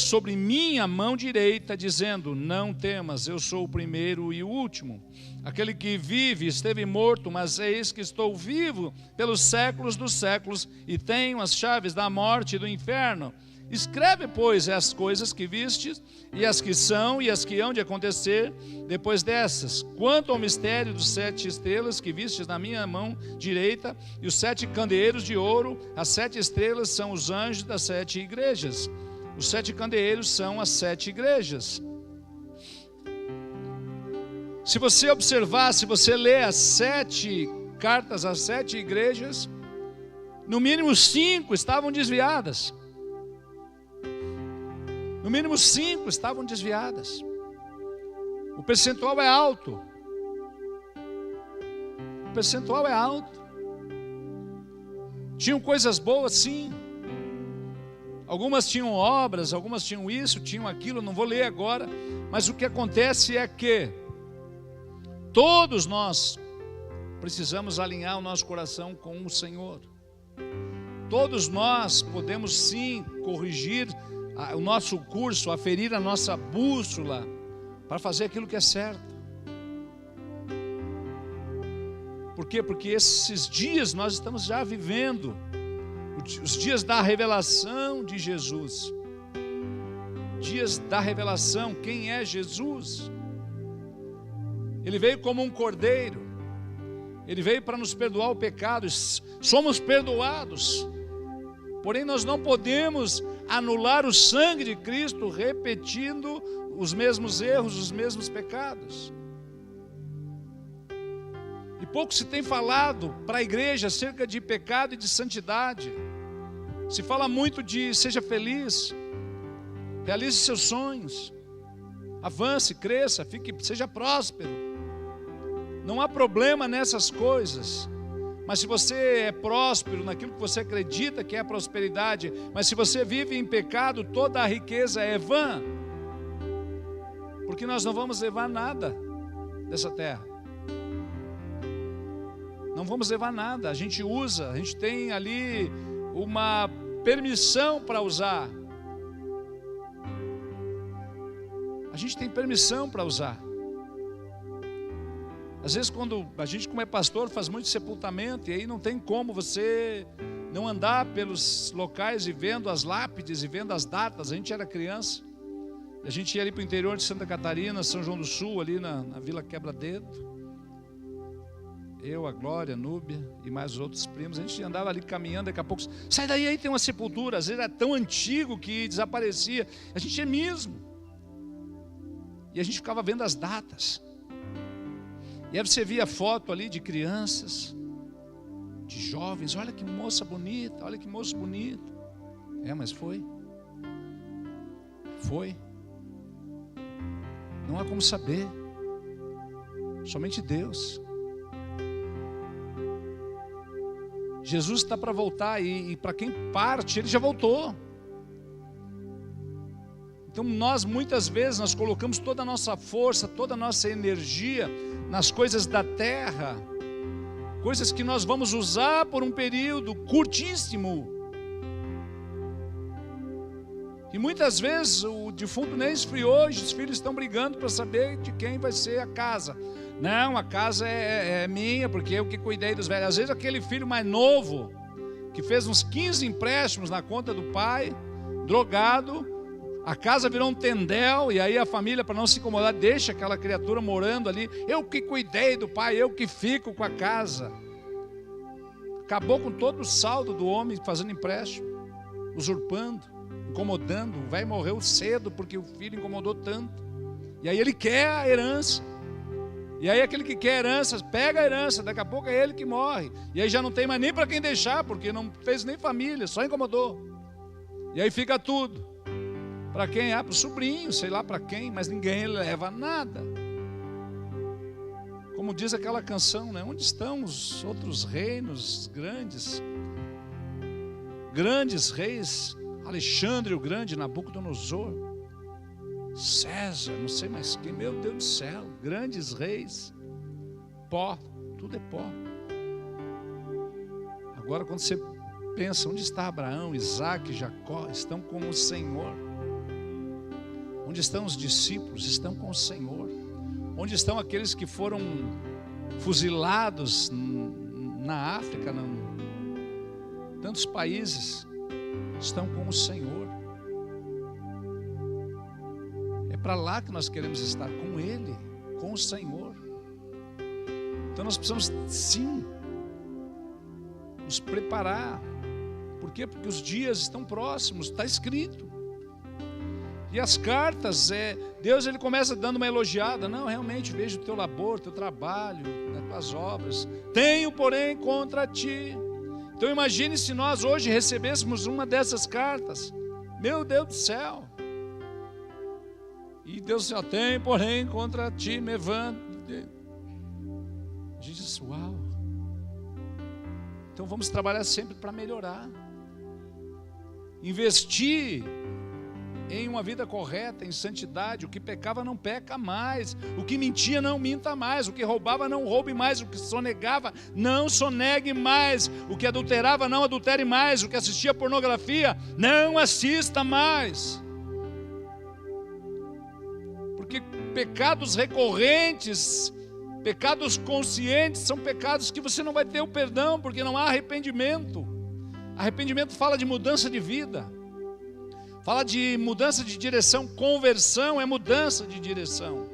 sobre mim a mão direita, dizendo: não temas, eu sou o primeiro e o último. Aquele que vive esteve morto, mas eis que estou vivo pelos séculos dos séculos, e tenho as chaves da morte e do inferno. Escreve, pois, as coisas que vistes, e as que são, e as que hão de acontecer depois dessas. Quanto ao mistério dos 7 estrelas que vistes na minha mão direita, e os 7 candeeiros de ouro, as 7 estrelas são os anjos das 7 igrejas. Os 7 candeeiros são as 7 igrejas. Se você observar, se você ler as 7 cartas às 7 igrejas, no mínimo 5 estavam desviadas. No mínimo 5 estavam desviadas. O percentual é alto. O percentual é alto. Tinham coisas boas, sim. Algumas tinham obras, algumas tinham isso, tinham aquilo, não vou ler agora. Mas o que acontece é que todos nós precisamos alinhar o nosso coração com o Senhor. Todos nós podemos sim corrigir o nosso curso, aferir a nossa bússola para fazer aquilo que é certo. Por quê? Porque esses dias nós estamos já vivendo os dias da revelação de Jesus. Dias da revelação. Quem é Jesus? Ele veio como um cordeiro. Ele veio para nos perdoar o pecado. Somos perdoados. Porém nós não podemos anular o sangue de Cristo repetindo os mesmos erros, os mesmos pecados. E pouco se tem falado para a igreja acerca de pecado e de santidade. Se fala muito de seja feliz, realize seus sonhos, avance, cresça, seja próspero. Não há problema nessas coisas. Mas se você é próspero naquilo que você acredita que é prosperidade, mas se você vive em pecado, toda a riqueza é vã. Porque nós não vamos levar nada dessa terra. Não vamos levar nada. A gente usa, a gente tem ali uma permissão para usar. A gente tem permissão para usar. Às vezes quando a gente, como é pastor, faz muito sepultamento, e aí não tem como você não andar pelos locais e vendo as lápides e vendo as datas. A gente era criança, a gente ia ali para o interior de Santa Catarina, São João do Sul, ali na Vila Quebra-Dedo. Eu, a Glória, a Núbia e mais outros primos, a gente andava ali caminhando, daqui a pouco, sai daí, aí tem uma sepultura. Às vezes era tão antigo que desaparecia. A gente é mesmo. E a gente ficava vendo as datas. E aí você via foto ali de crianças, de jovens. Olha que moça bonita, olha que moço bonito. Mas foi. Foi. Não há como saber. Somente Deus. Jesus está para voltar, e para quem parte, Ele já voltou. Então nós muitas vezes nós colocamos toda a nossa força, toda a nossa energia nas coisas da terra, coisas que nós vamos usar por um período curtíssimo. E muitas vezes o defunto nem esfriou, os filhos estão brigando para saber de quem vai ser a casa. Não, a casa é minha, porque eu que cuidei dos velhos. Às vezes aquele filho mais novo, que fez uns 15 empréstimos na conta do pai, drogado, a casa virou um tendel, e aí a família, para não se incomodar, deixa aquela criatura morando ali. Eu que cuidei do pai, eu que fico com a casa. Acabou com todo o saldo do homem fazendo empréstimo, usurpando. incomodando. O velho morreu cedo porque o filho incomodou tanto. E aí ele quer a herança. E aí aquele que quer a herança, pega a herança, daqui a pouco é ele que morre. E aí já não tem mais nem para quem deixar, porque não fez nem família, só incomodou. E aí fica tudo. Para quem? Para o sobrinho, sei lá para quem, mas ninguém leva nada. Como diz aquela canção, né? Onde estão os outros reinos grandes? Grandes reis, Alexandre o Grande, Nabucodonosor, César, não sei mais quem, meu Deus do céu, grandes reis, pó, tudo é pó. Agora quando você pensa, onde está Abraão, Isaac, Jacó, estão com o Senhor. Onde estão os discípulos? Estão com o Senhor. Onde estão aqueles que foram fuzilados na África, tantos países? Estão com o Senhor. É para lá que nós queremos estar, com Ele, com o Senhor. Então nós precisamos sim nos preparar. Por quê? Porque os dias estão próximos, está escrito. E as cartas, Deus ele começa dando uma elogiada. Não, realmente vejo o teu labor, teu trabalho, as tuas obras. Tenho, porém, contra ti. Então imagine se nós hoje recebêssemos uma dessas cartas. Meu Deus do céu. E Deus já tem, porém, contra ti, Mevan. A gente diz, uau. Então vamos trabalhar sempre para melhorar. Investir em uma vida correta, em santidade. O que pecava não peca mais, o que mentia não minta mais, o que roubava não roube mais, o que sonegava não sonegue mais, o que adulterava não adultere mais, o que assistia pornografia não assista mais. Porque pecados recorrentes, pecados conscientes, são pecados que você não vai ter o perdão, porque não há arrependimento. Arrependimento fala de mudança de vida, fala de mudança de direção. Conversão é mudança de direção.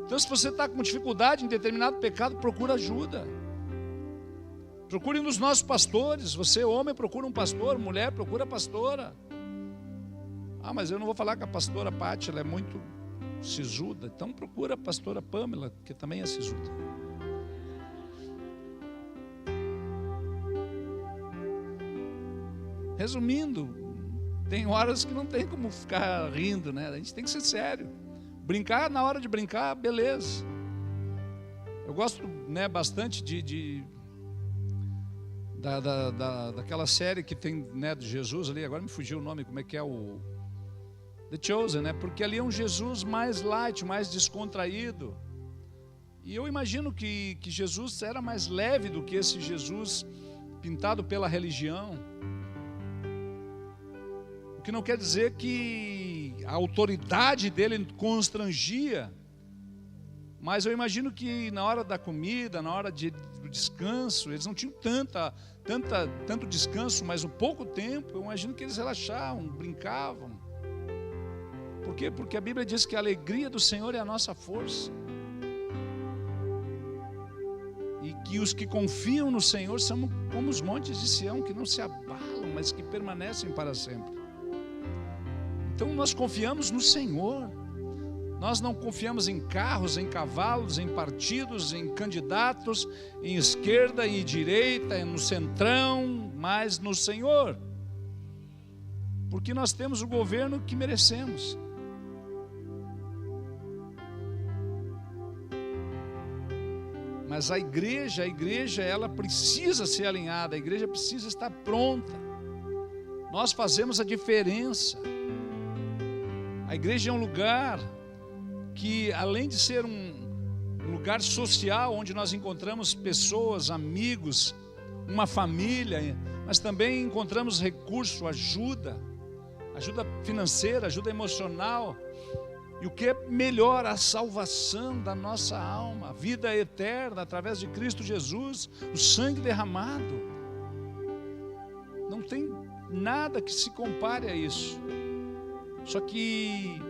Então se você está com dificuldade em determinado pecado, procura ajuda. Procure um dos nossos pastores. Você homem, procura um pastor. Mulher, procura a pastora. Ah, mas eu não vou falar com a pastora Pati, ela é muito sisuda. Então procura a pastora Pamela, que também é sisuda. Resumindo, tem horas que não tem como ficar rindo, né? A gente tem que ser sério. Brincar, na hora de brincar, beleza. Eu gosto, né, bastante daquela série que tem, né, de Jesus ali. Agora me fugiu o nome, como é que é o The Chosen, né? Porque ali é um Jesus mais light, mais descontraído. E eu imagino que Jesus era mais leve do que esse Jesus pintado pela religião. O que não quer dizer que a autoridade dele constrangia, mas eu imagino que na hora da comida, na hora do descanso, eles não tinham tanto descanso, mas um pouco tempo, eu imagino que eles relaxavam, brincavam. Por quê? Porque a Bíblia diz que a alegria do Senhor é a nossa força. E que os que confiam no Senhor são como os montes de Sião, que não se abalam, mas que permanecem para sempre. Então nós confiamos no Senhor. Nós não confiamos em carros, em cavalos, em partidos, em candidatos, em esquerda e direita, no centrão, mas no Senhor. Porque nós temos o governo que merecemos. Mas a igreja ela precisa ser alinhada, a igreja precisa estar pronta. Nós fazemos a diferença. A igreja é um lugar que, além de ser um lugar social, onde nós encontramos pessoas, amigos, uma família, mas também encontramos recurso, ajuda financeira, ajuda emocional, e o que é melhor, a salvação da nossa alma, a vida eterna através de Cristo Jesus, o sangue derramado. Não tem nada que se compare a isso. Só que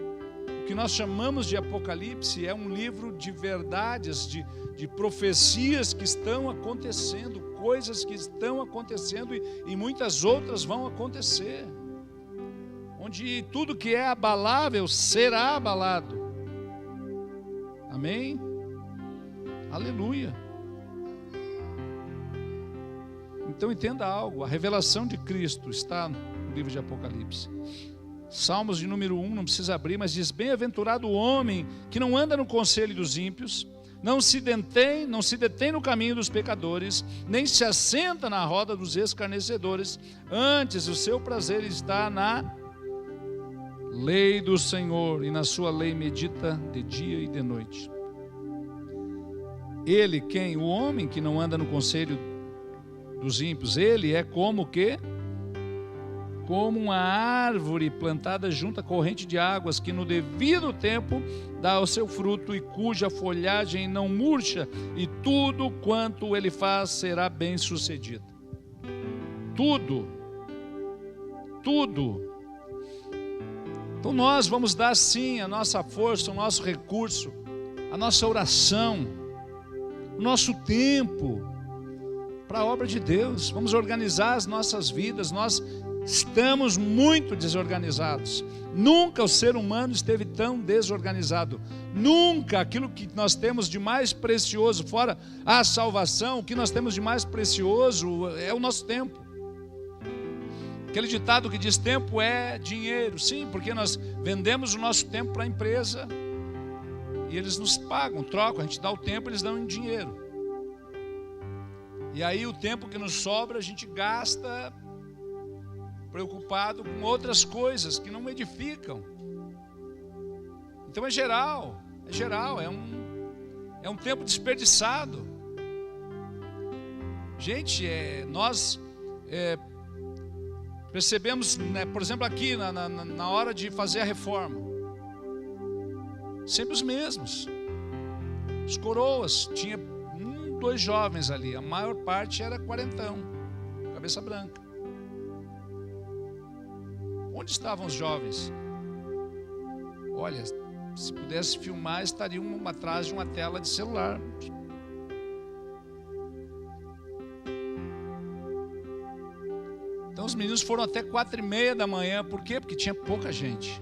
o que nós chamamos de Apocalipse é um livro de verdades, de profecias que estão acontecendo, coisas que estão acontecendo e muitas outras vão acontecer. onde tudo que é abalável será abalado. Amém? Aleluia. Então entenda algo, a revelação de Cristo está no livro de Apocalipse. Salmos de número 1, não precisa abrir, mas diz: bem-aventurado o homem que não anda no conselho dos ímpios, não se detém no caminho dos pecadores, nem se assenta na roda dos escarnecedores, antes o seu prazer está na lei do Senhor, e na sua lei medita de dia e de noite. Ele, quem? O homem que não anda no conselho dos ímpios, ele é como o quê? Como uma árvore plantada junto à corrente de águas, que no devido tempo dá o seu fruto, e cuja folhagem não murcha, e tudo quanto ele faz será bem sucedido. Tudo. Então nós vamos dar sim a nossa força, o nosso recurso, a nossa oração, o nosso tempo para a obra de Deus. Vamos organizar as nossas vidas. Nós estamos muito desorganizados. Nunca o ser humano esteve tão desorganizado. Nunca aquilo que nós temos de mais precioso, fora a salvação, o que nós temos de mais precioso é o nosso tempo. Aquele ditado que diz: tempo é dinheiro. Sim, porque nós vendemos o nosso tempo para a empresa e eles nos pagam, trocam, a gente dá o tempo, eles dão em dinheiro. E aí o tempo que nos sobra a gente gasta preocupado com outras coisas que não edificam. Então é geral, é um tempo desperdiçado. Gente, nós percebemos, né, por exemplo, aqui na hora de fazer a reforma, sempre os mesmos, os coroas, tinha 2 jovens ali, a maior parte era quarentão, cabeça branca. Onde estavam os jovens? Olha, se pudesse filmar, estariam atrás de uma tela de celular. Então os meninos foram até 4:30 da manhã. Por quê? Porque tinha pouca gente.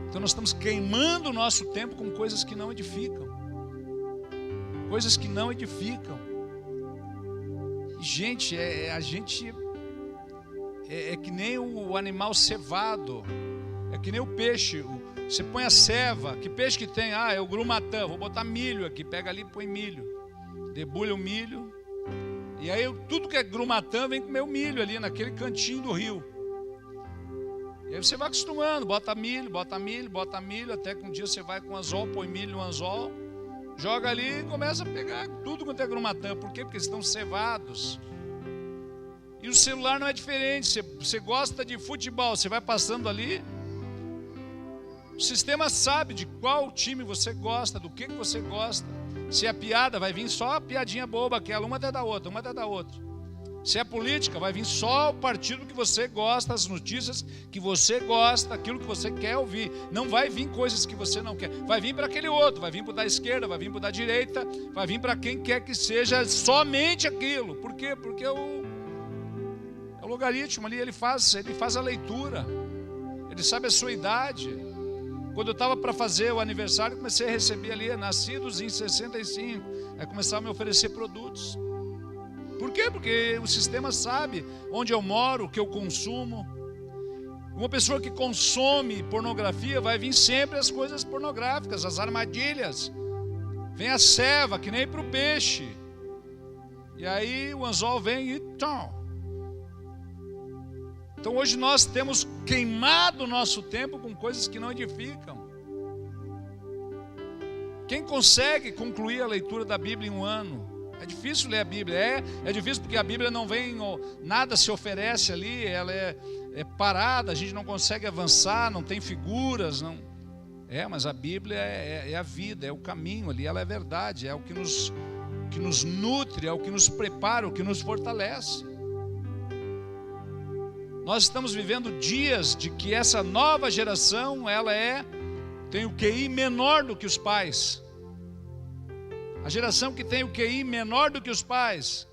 Então nós estamos queimando o nosso tempo com coisas que não edificam. Coisas que não edificam. E, gente, a gente é que nem o animal cevado. É que nem o peixe. Você põe a ceva. Que peixe que tem? É o grumatã. Vou botar milho aqui. Pega ali e põe milho. Debulha o milho. E aí tudo que é grumatã vem comer o milho ali naquele cantinho do rio. E aí você vai acostumando, bota milho, até que um dia você vai com anzol, põe milho no anzol, joga ali e começa a pegar tudo quanto é grumatã. Por quê? Porque eles estão cevados. E o celular não é diferente. Você gosta de futebol, você vai passando ali, o sistema sabe de qual time você gosta, do que você gosta. Se é piada, vai vir só a piadinha boba, aquela, uma até da outra. Se é política, vai vir só o partido que você gosta, as notícias que você gosta, aquilo que você quer ouvir. Não vai vir coisas que você não quer. Vai vir para aquele outro, vai vir para o da esquerda, vai vir para o da direita, vai vir para quem quer que seja somente aquilo. Por quê? Porque o logaritmo ali, ele faz a leitura. Ele sabe a sua idade. Quando eu estava para fazer o aniversário, comecei a receber ali, nascidos em 65. Aí começaram a me oferecer produtos. Por quê? Porque o sistema sabe onde eu moro, o que eu consumo. Uma pessoa que consome pornografia, vai vir sempre as coisas pornográficas, as armadilhas. Vem a ceva, que nem para o peixe. E aí o anzol vem e tchau. Então hoje nós temos queimado o nosso tempo com coisas que não edificam. Quem consegue concluir a leitura da Bíblia em um ano? É difícil ler a Bíblia, é difícil porque a Bíblia não vem, nada se oferece ali, ela é parada, a gente não consegue avançar, não tem figuras, não. Mas a Bíblia é a vida, é o caminho ali, ela é verdade, é o que nos nutre, é o que nos prepara, o que nos fortalece. Nós estamos vivendo dias de que essa nova geração, tem o QI menor do que os pais. A geração que tem o QI menor do que os pais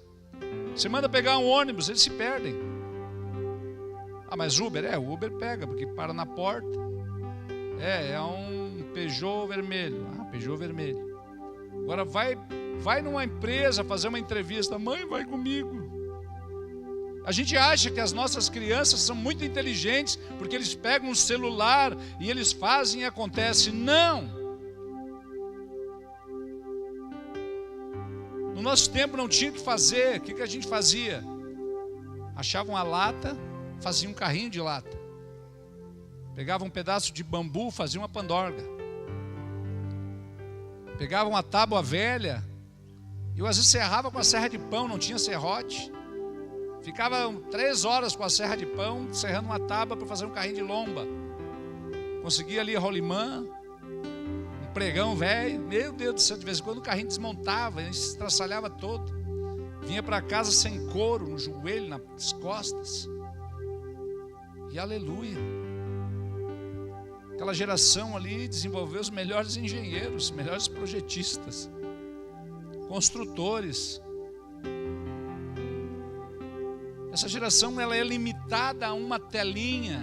Você manda pegar um ônibus, eles se perdem. Ah, mas Uber? O Uber pega, porque para na porta. É um Peugeot vermelho. Ah, Peugeot vermelho. Agora vai numa empresa fazer uma entrevista. Mãe, vai comigo. A gente acha que as nossas crianças são muito inteligentes, porque eles pegam um celular e eles fazem e acontece. Não! No nosso tempo não tinha o que fazer. O que a gente fazia? Achava uma lata, fazia um carrinho de lata. Pegava um pedaço de bambu, fazia uma pandorga. Pegava uma tábua velha, eu às vezes serrava com a serra de pão, não tinha serrote. Ficava 3 horas com a serra de pão, serrando uma tábua para fazer um carrinho de lomba. Conseguia ali rolimã, um pregão velho. Meu Deus do céu, de vez em quando o carrinho desmontava, ele se estraçalhava todo. Vinha para casa sem couro, no joelho, nas costas. E aleluia. Aquela geração ali desenvolveu os melhores engenheiros, os melhores projetistas, construtores. Essa geração ela é limitada a uma telinha.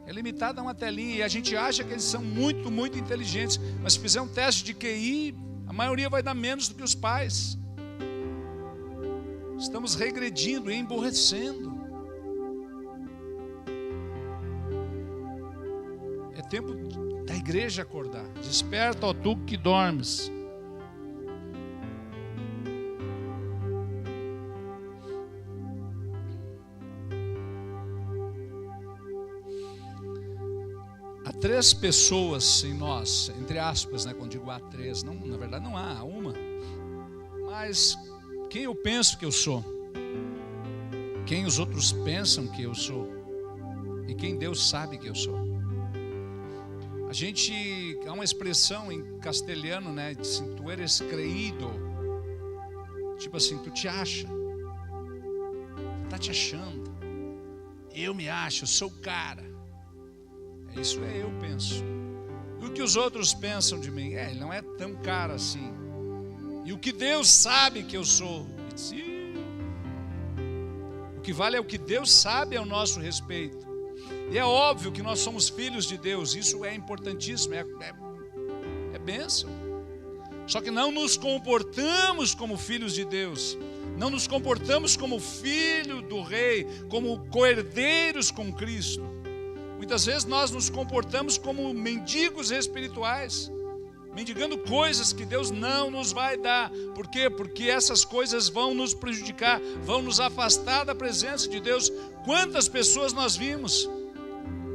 É limitada a uma telinha. E a gente acha que eles são muito, muito inteligentes. Mas se fizer um teste de QI, a maioria vai dar menos do que os pais. Estamos regredindo e emburrecendo. É tempo da igreja acordar. Desperta, ó tu que dormes. Há 3 pessoas em nós, entre aspas, né? Quando digo há 3, não, na verdade não há uma. Mas quem eu penso que eu sou? Quem os outros pensam que eu sou? E quem Deus sabe que eu sou? A gente, há uma expressão em castelhano, né? Assim, tu eres creído. Tipo assim, tu te acha. Tu tá te achando. Eu me acho, eu sou o cara. Isso eu penso. E o que os outros pensam de mim? Ele não é tão cara assim. E o que Deus sabe que eu sou? O que vale é o que Deus sabe ao nosso respeito. E é óbvio que nós somos filhos de Deus. Isso é importantíssimo, é bênção. Só que não nos comportamos como filhos de Deus. Não nos comportamos como filho do rei, como co-herdeiros com Cristo. Muitas vezes nós nos comportamos como mendigos espirituais, mendigando coisas que Deus não nos vai dar. Por quê? Porque essas coisas vão nos prejudicar, vão nos afastar da presença de Deus. Quantas pessoas nós vimos?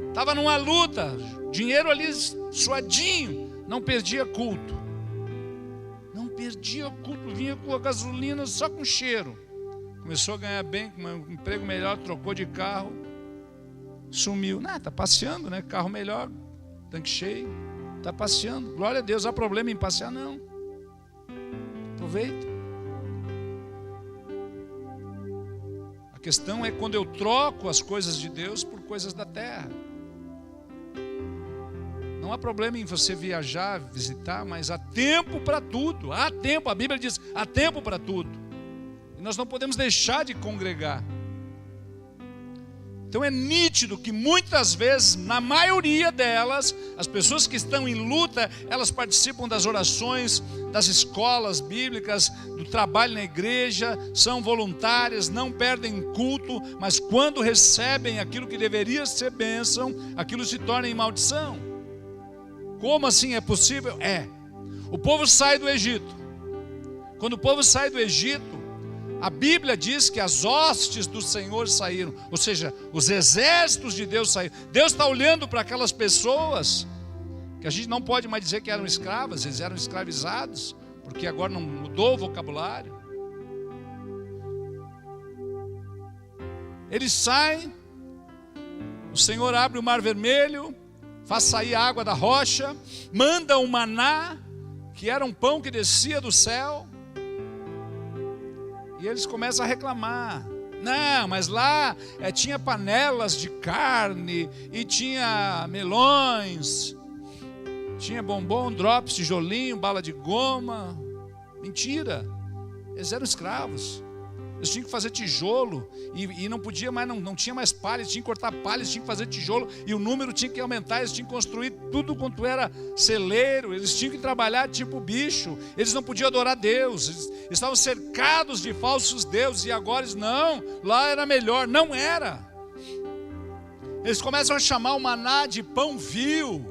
Estava numa luta, dinheiro ali suadinho, não perdia culto. Não perdia culto, vinha com a gasolina só com cheiro. Começou a ganhar bem, com um emprego melhor, trocou de carro. Sumiu, tá passeando, né? Carro melhor, tanque cheio, tá passeando. Glória a Deus, há problema em passear? Não. Aproveita. A questão é quando eu troco as coisas de Deus por coisas da terra. Não há problema em você viajar, visitar, mas há tempo para tudo. Há tempo, a Bíblia diz, há tempo para tudo. E nós não podemos deixar de congregar. Então é nítido que muitas vezes, na maioria delas, as pessoas que estão em luta, elas participam das orações, das escolas bíblicas, do trabalho na igreja, são voluntárias, não perdem culto, mas quando recebem aquilo que deveria ser bênção, aquilo se torna em maldição. Como assim é possível? O povo sai do Egito. Quando o povo sai do Egito, a Bíblia diz que as hostes do Senhor saíram, ou seja, os exércitos de Deus saíram. Deus está olhando para aquelas pessoas, que a gente não pode mais dizer que eram escravas, eles eram escravizados, porque agora não mudou o vocabulário. Eles saem, o Senhor abre o mar vermelho, faz sair a água da rocha, manda um maná, que era um pão que descia do céu. E eles começam a reclamar. Não, mas lá tinha panelas de carne, e tinha melões, tinha bombom, drops, tijolinho, bala de goma. Mentira. Eles eram escravos. Eles tinham que fazer tijolo e não podia mais, não tinha mais palha, eles tinham que cortar palha, eles tinham que fazer tijolo e o número tinha que aumentar, eles tinham que construir tudo quanto era celeiro, eles tinham que trabalhar tipo bicho, eles não podiam adorar Deus, eles estavam cercados de falsos deuses e agora eles não, lá era melhor, não era. Eles começam a chamar o maná de pão vil.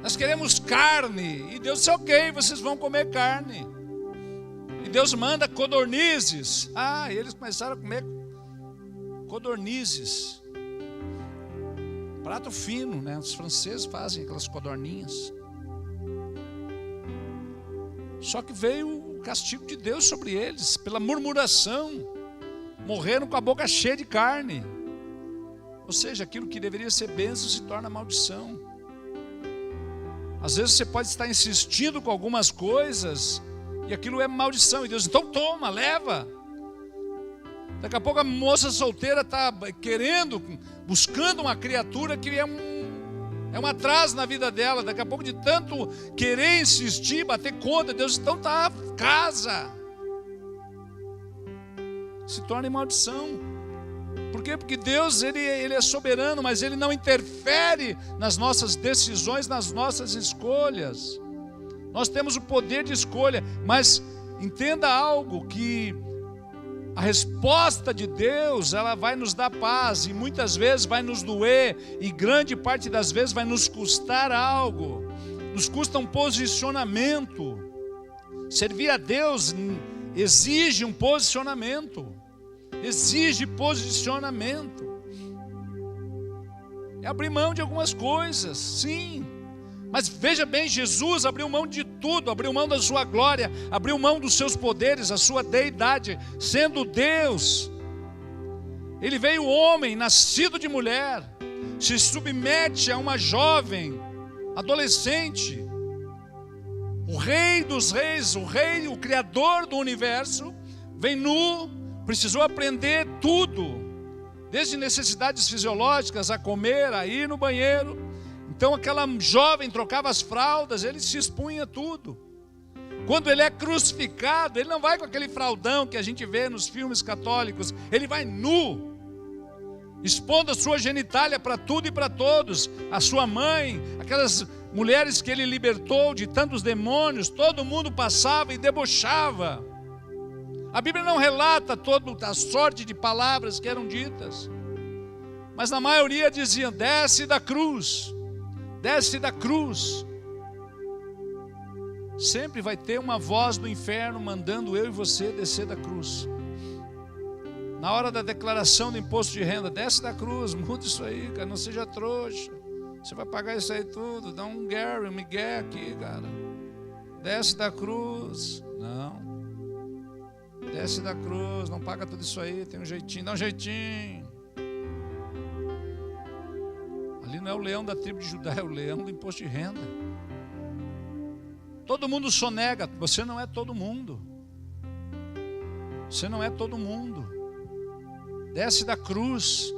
Nós queremos carne e Deus disse, ok, vocês vão comer carne. Deus manda codornizes. Eles começaram a comer codornizes. Prato fino, né? Os franceses fazem aquelas codorninhas. Só que veio o castigo de Deus sobre eles, pela murmuração. Morreram com a boca cheia de carne. Ou seja, aquilo que deveria ser bênção se torna maldição. Às vezes você pode estar insistindo com algumas coisas e aquilo é maldição, e Deus, então toma, leva. Daqui a pouco a moça solteira está querendo, buscando uma criatura que é um atraso na vida dela. Daqui a pouco, de tanto querer insistir, bater conta, Deus, então tá, casa. Se torna em maldição. Por quê? Porque Deus, ele é soberano, mas Ele não interfere nas nossas decisões, nas nossas escolhas. Nós temos o poder de escolha, mas entenda algo, que a resposta de Deus, ela vai nos dar paz, e muitas vezes vai nos doer, e grande parte das vezes vai nos custar algo, nos custa um posicionamento. Servir a Deus exige um posicionamento, exige posicionamento, é abrir mão de algumas coisas, sim. Mas veja bem, Jesus abriu mão de tudo, abriu mão da sua glória, abriu mão dos seus poderes, a sua deidade, sendo Deus. Ele veio homem, nascido de mulher, se submete a uma jovem, adolescente. O Rei dos reis, o Rei, o Criador do universo, vem nu, precisou aprender tudo, desde necessidades fisiológicas, a comer, a ir no banheiro. Então aquela jovem trocava as fraldas, ele se expunha tudo. Quando ele é crucificado, ele não vai com aquele fraldão que a gente vê nos filmes católicos, ele vai nu, expondo a sua genitália para tudo e para todos. A sua mãe, aquelas mulheres que ele libertou de tantos demônios, todo mundo passava e debochava. A Bíblia não relata toda a sorte de palavras que eram ditas, mas na maioria diziam, desce da cruz. Desce da cruz. Sempre vai ter uma voz do inferno mandando eu e você descer da cruz. Na hora da declaração do imposto de renda, desce da cruz, muda isso aí, cara, não seja trouxa. Você vai pagar isso aí tudo, dá um migué aqui, cara. Desce da cruz. Não. Desce da cruz, não paga tudo isso aí, tem um jeitinho, dá um jeitinho. Ali não é o leão da tribo de Judá, é o leão do imposto de renda. Todo mundo sonega, você não é todo mundo. Você não é todo mundo. Desce da cruz.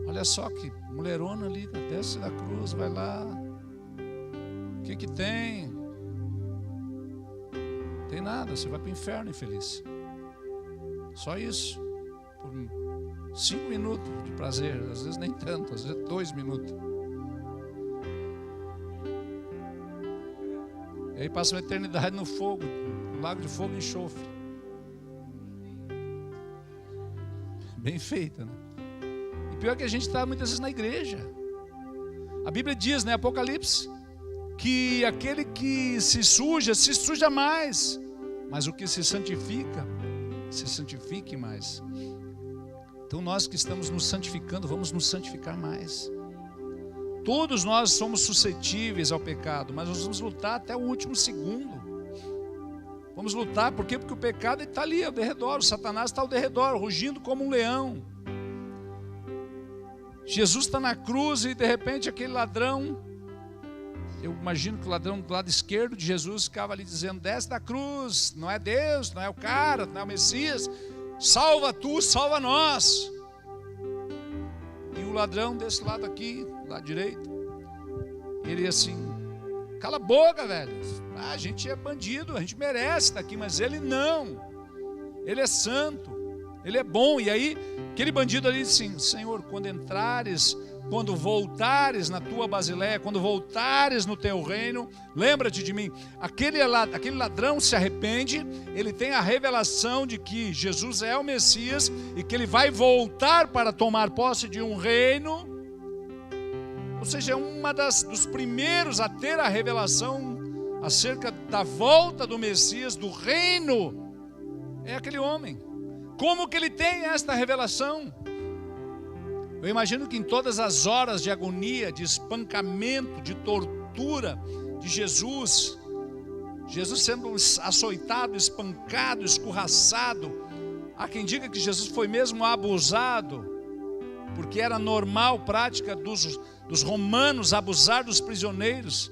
Olha só que mulherona ali, desce da cruz, vai lá. O que tem? Tem nada, você vai para o inferno infeliz. Só isso. Por 5 minutos de prazer, às vezes nem tanto, às vezes 2 minutos. E aí passa uma eternidade no fogo, no lago de fogo e enxofre. Bem feita, né? E pior que a gente está muitas vezes na igreja. A Bíblia diz, né, Apocalipse, que aquele que se suja mais, mas o que se santifique mais. Então nós que estamos nos santificando, vamos nos santificar mais. Todos nós somos suscetíveis ao pecado, mas nós vamos lutar até o último segundo. Vamos lutar, por quê? Porque o pecado está ali ao derredor, o Satanás está ao derredor, rugindo como um leão. Jesus está na cruz e de repente aquele ladrão, eu imagino que o ladrão do lado esquerdo de Jesus ficava ali dizendo, desce da cruz, não é Deus, não é o cara, não é o Messias, salva tu, salva nós. E o ladrão desse lado aqui, lado direito, ele assim, Cala a boca, velho. A gente é bandido, a gente merece estar aqui, mas ele não. Ele é santo, ele é bom. E aí, aquele bandido ali disse assim: Senhor, quando voltares na tua Basileia, quando voltares no teu reino, lembra-te de mim. Aquele ladrão se arrepende, ele tem a revelação de que Jesus é o Messias e que ele vai voltar para tomar posse de um reino. Ou seja, dos primeiros a ter a revelação acerca da volta do Messias, do reino, é aquele homem. Como que ele tem esta revelação? Eu imagino que em todas as horas de agonia, de espancamento, de tortura de Jesus sendo açoitado, espancado, escorraçado, há quem diga que Jesus foi mesmo abusado, porque era normal, prática dos romanos abusar dos prisioneiros,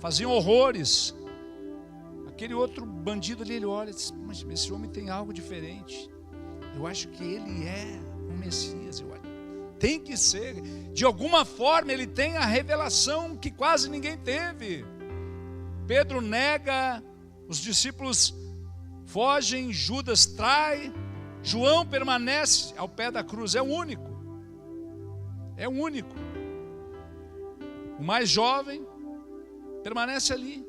faziam horrores. Aquele outro bandido ali, ele olha e diz: mas esse homem tem algo diferente, eu acho que ele é o Messias, eu acho. Tem que ser, de alguma forma ele tem a revelação que quase ninguém teve. Pedro nega, os discípulos fogem, Judas trai, João permanece ao pé da cruz, é o único. O mais jovem permanece ali.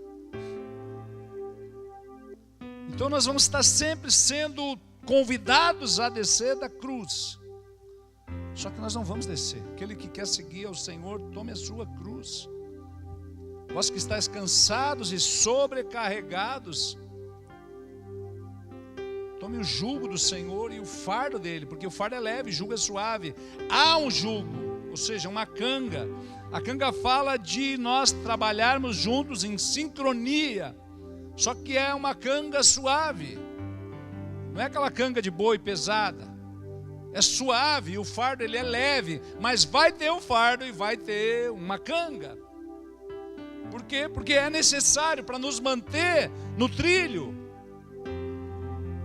Então nós vamos estar sempre sendo convidados a descer da cruz. Só que nós não vamos descer. Aquele que quer seguir ao Senhor, tome a sua cruz. Vós que estáis cansados e sobrecarregados, tome o jugo do Senhor e o fardo dele, porque o fardo é leve, o jugo é suave. Há um jugo, ou seja, uma canga. A canga fala de nós trabalharmos juntos em sincronia, só que é uma canga suave. Não é aquela canga de boi pesada. É suave, e o fardo ele é leve, mas vai ter um fardo e vai ter uma canga. Por quê? Porque é necessário para nos manter no trilho.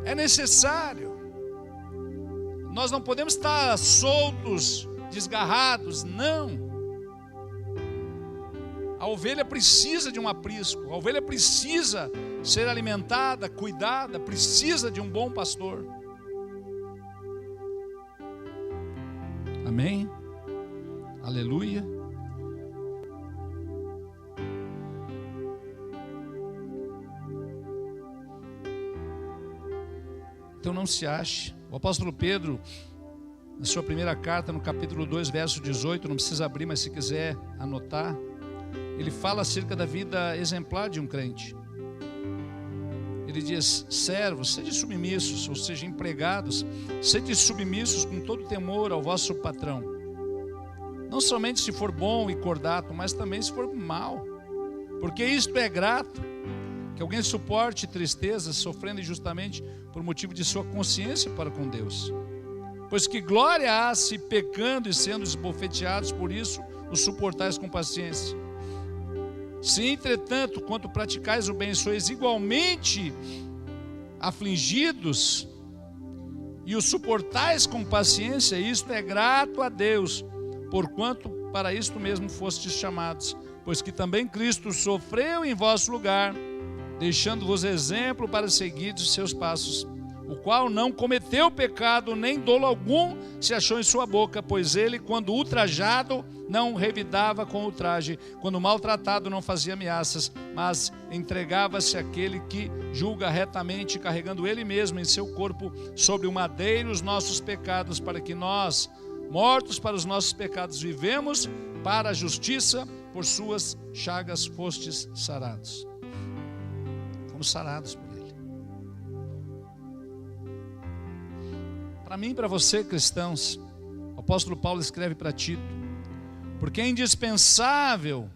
É necessário. Nós não podemos estar soltos, desgarrados, não. A ovelha precisa de um aprisco, a ovelha precisa ser alimentada, cuidada, precisa de um bom pastor. Amém? Aleluia. Então não se ache. O apóstolo Pedro, na sua primeira carta, no capítulo 2, verso 18, não precisa abrir, mas se quiser anotar, ele fala acerca da vida exemplar de um crente. Ele diz: servos, sede submissos, ou seja, empregados, sede submissos com todo temor ao vosso patrão, não somente se for bom e cordato, mas também se for mal, porque isto é grato, que alguém suporte tristezas, sofrendo injustamente por motivo de sua consciência para com Deus. Pois que glória há se pecando e sendo esbofeteados, por isso os suportais com paciência. Se entretanto, quanto praticais o bem, sois igualmente afligidos e o suportais com paciência, isto é grato a Deus, porquanto para isto mesmo fostes chamados, pois que também Cristo sofreu em vosso lugar, deixando-vos exemplo para seguir os seus passos, o qual não cometeu pecado, nem dolo algum se achou em sua boca, pois ele, quando ultrajado, não revidava com ultraje, quando maltratado não fazia ameaças, mas entregava-se àquele que julga retamente, carregando ele mesmo em seu corpo sobre o madeiro os nossos pecados, para que nós, mortos para os nossos pecados, vivemos para a justiça, por suas chagas fostes sarados. Fomos sarados por ele. Para mim e para você, cristãos, o apóstolo Paulo escreve para Tito: porque é indispensável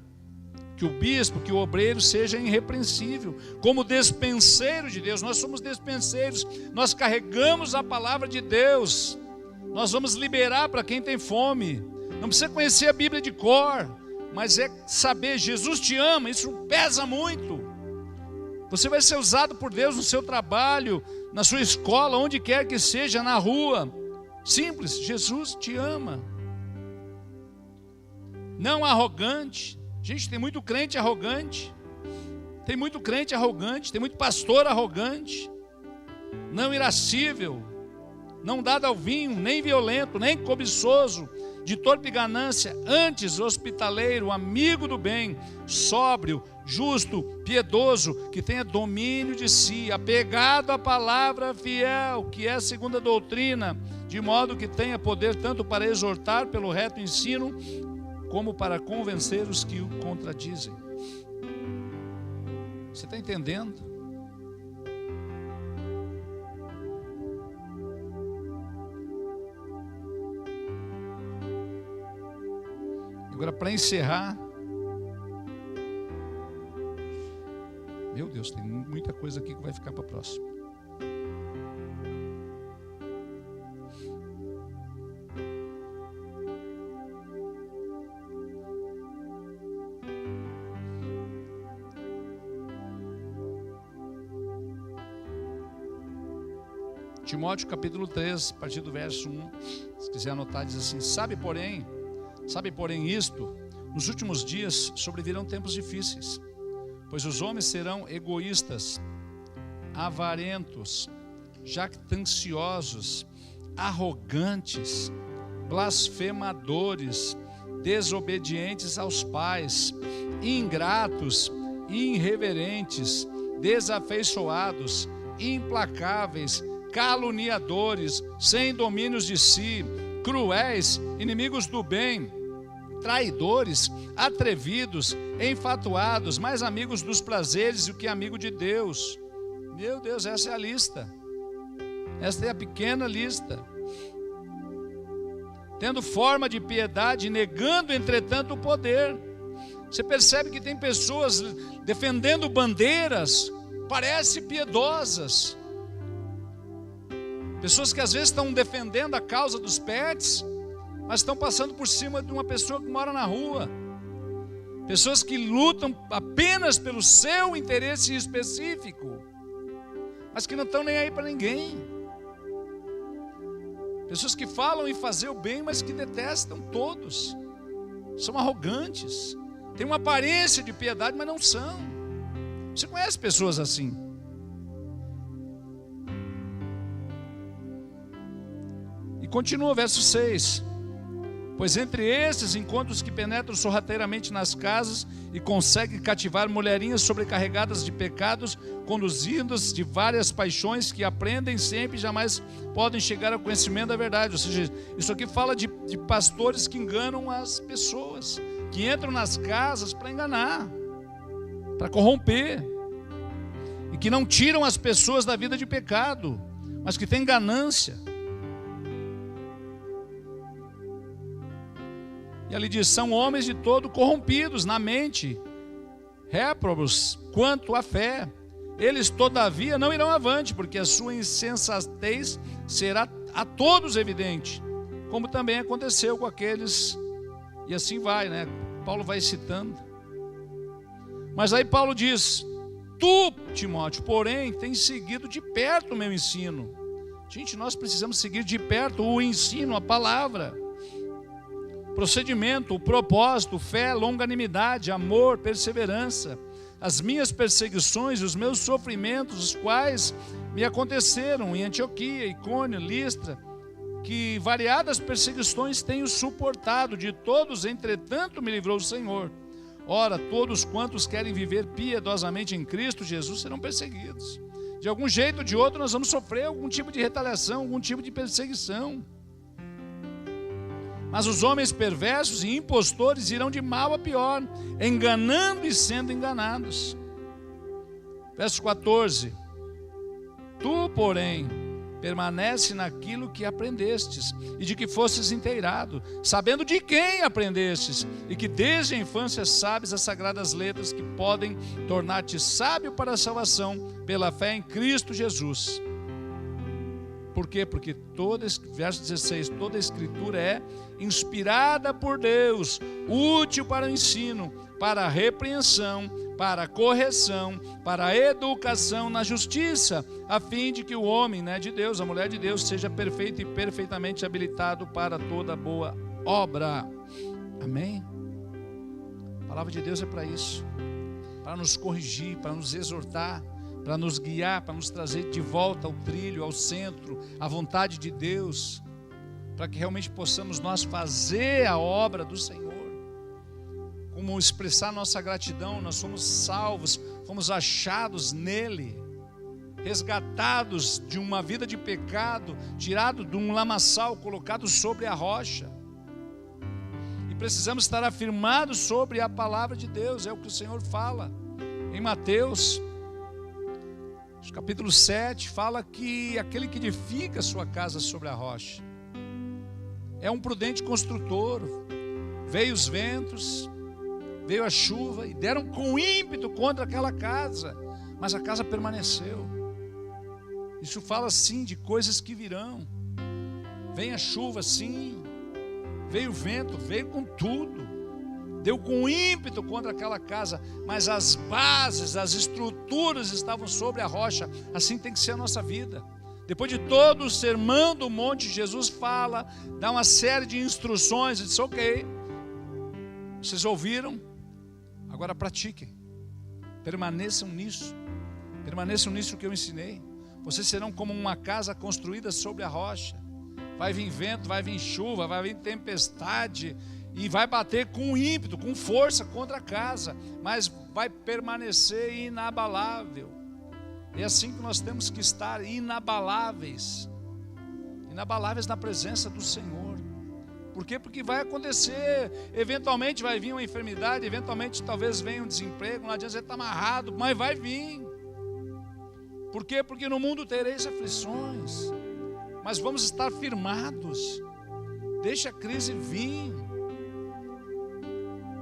que o bispo, que o obreiro seja irrepreensível, como despenseiro de Deus. Nós somos despenseiros, nós carregamos a palavra de Deus, nós vamos liberar para quem tem fome. Não precisa conhecer a Bíblia de cor, mas é saber: Jesus te ama, isso pesa muito. Você vai ser usado por Deus no seu trabalho, na sua escola, onde quer que seja, na rua. Simples, Jesus te ama. Não arrogante, Gente, tem muito crente arrogante. Tem muito pastor arrogante, não irascível, não dado ao vinho, nem violento, nem cobiçoso, de torpe ganância, antes hospitaleiro, amigo do bem, sóbrio, justo, piedoso, que tenha domínio de si, apegado à palavra fiel, que é a segunda doutrina, de modo que tenha poder tanto para exortar pelo reto ensino, como para convencer os que o contradizem. Você está entendendo? Agora, para encerrar, meu Deus, tem muita coisa aqui que vai ficar para a próxima. Timóteo capítulo 3, a partir do verso 1, se quiser anotar, diz assim: Sabe porém isto, nos últimos dias sobrevirão tempos difíceis, pois os homens serão egoístas, avarentos, jactanciosos, arrogantes, blasfemadores, desobedientes aos pais, ingratos, irreverentes, desafeiçoados, implacáveis, caluniadores, sem domínios de si, cruéis, inimigos do bem, traidores, atrevidos, enfatuados, mais amigos dos prazeres do que amigo de Deus. Meu Deus, essa é a lista. Esta é a pequena lista. Tendo forma de piedade, negando entretanto o poder. Você percebe que tem pessoas defendendo bandeiras, parece piedosas. Pessoas que às vezes estão defendendo a causa dos pets, mas estão passando por cima de uma pessoa que mora na rua. Pessoas que lutam apenas pelo seu interesse específico, mas que não estão nem aí para ninguém. Pessoas que falam em fazer o bem, mas que detestam todos. São arrogantes. Têm uma aparência de piedade, mas não são. Você conhece pessoas assim? E continua o verso 6. Pois entre esses encontram os que penetram sorrateiramente nas casas e conseguem cativar mulherinhas sobrecarregadas de pecados, conduzidas de várias paixões, que aprendem sempre e jamais podem chegar ao conhecimento da verdade. Ou seja, isso aqui fala de pastores que enganam as pessoas, que entram nas casas para enganar, para corromper, e que não tiram as pessoas da vida de pecado, mas que têm ganância. E ali diz: são homens de todo corrompidos na mente, réprobos quanto à fé. Eles todavia não irão avante, porque a sua insensatez será a todos evidente, como também aconteceu com aqueles. E assim vai, né? Paulo vai citando. Mas aí Paulo diz: tu, Timóteo, porém, tens seguido de perto o meu ensino. Gente, nós precisamos seguir de perto o ensino, a palavra, procedimento, o propósito, fé, longanimidade, amor, perseverança, as minhas perseguições, os meus sofrimentos, os quais me aconteceram em Antioquia, Icônio, Listra, que variadas perseguições tenho suportado, de todos, entretanto, me livrou o Senhor. Ora, todos quantos querem viver piedosamente em Cristo Jesus serão perseguidos. De algum jeito ou de outro nós vamos sofrer algum tipo de retaliação, algum tipo de perseguição. Mas os homens perversos e impostores irão de mal a pior, enganando e sendo enganados. Verso 14. Tu, porém, permanece naquilo que aprendestes, e de que fostes inteirado, sabendo de quem aprendestes, e que desde a infância sabes as sagradas letras, que podem tornar-te sábio para a salvação, pela fé em Cristo Jesus. Por quê? Porque verso 16, toda a escritura é inspirada por Deus, útil para o ensino, para a repreensão, para a correção, para a educação na justiça, a fim de que o homem, de Deus, a mulher de Deus, seja perfeito e perfeitamente habilitado para toda boa obra. Amém? A palavra de Deus é para isso, para nos corrigir, para nos exortar, para nos guiar, para nos trazer de volta ao trilho, ao centro, à vontade de Deus, para que realmente possamos nós fazer a obra do Senhor. Como expressar nossa gratidão, nós fomos salvos, fomos achados nele, resgatados de uma vida de pecado, tirado de um lamaçal, colocado sobre a rocha. E precisamos estar afirmados sobre a palavra de Deus, é o que o Senhor fala. Em Mateus, capítulo 7, fala que aquele que edifica sua casa sobre a rocha é um prudente construtor. Veio os ventos, veio a chuva e deram com ímpeto contra aquela casa, mas a casa permaneceu. Isso fala sim de coisas que virão. Vem a chuva sim, veio o vento, veio com tudo, deu com ímpeto contra aquela casa, mas as bases, as estruturas estavam sobre a rocha. Assim tem que ser a nossa vida. Depois de todo o sermão do monte, Jesus fala, dá uma série de instruções, e diz: ok, vocês ouviram, agora pratiquem, permaneçam nisso que eu ensinei. Vocês serão como uma casa construída sobre a rocha. Vai vir vento, vai vir chuva, vai vir tempestade, e vai bater com ímpeto, com força contra a casa, mas vai permanecer inabalável. É assim que nós temos que estar, inabaláveis na presença do Senhor. Por quê? Porque vai acontecer, eventualmente vai vir uma enfermidade, eventualmente talvez venha um desemprego, não adianta você estar amarrado, mas vai vir. Por quê? Porque no mundo tereis aflições, mas vamos estar firmados. Deixa a crise vir.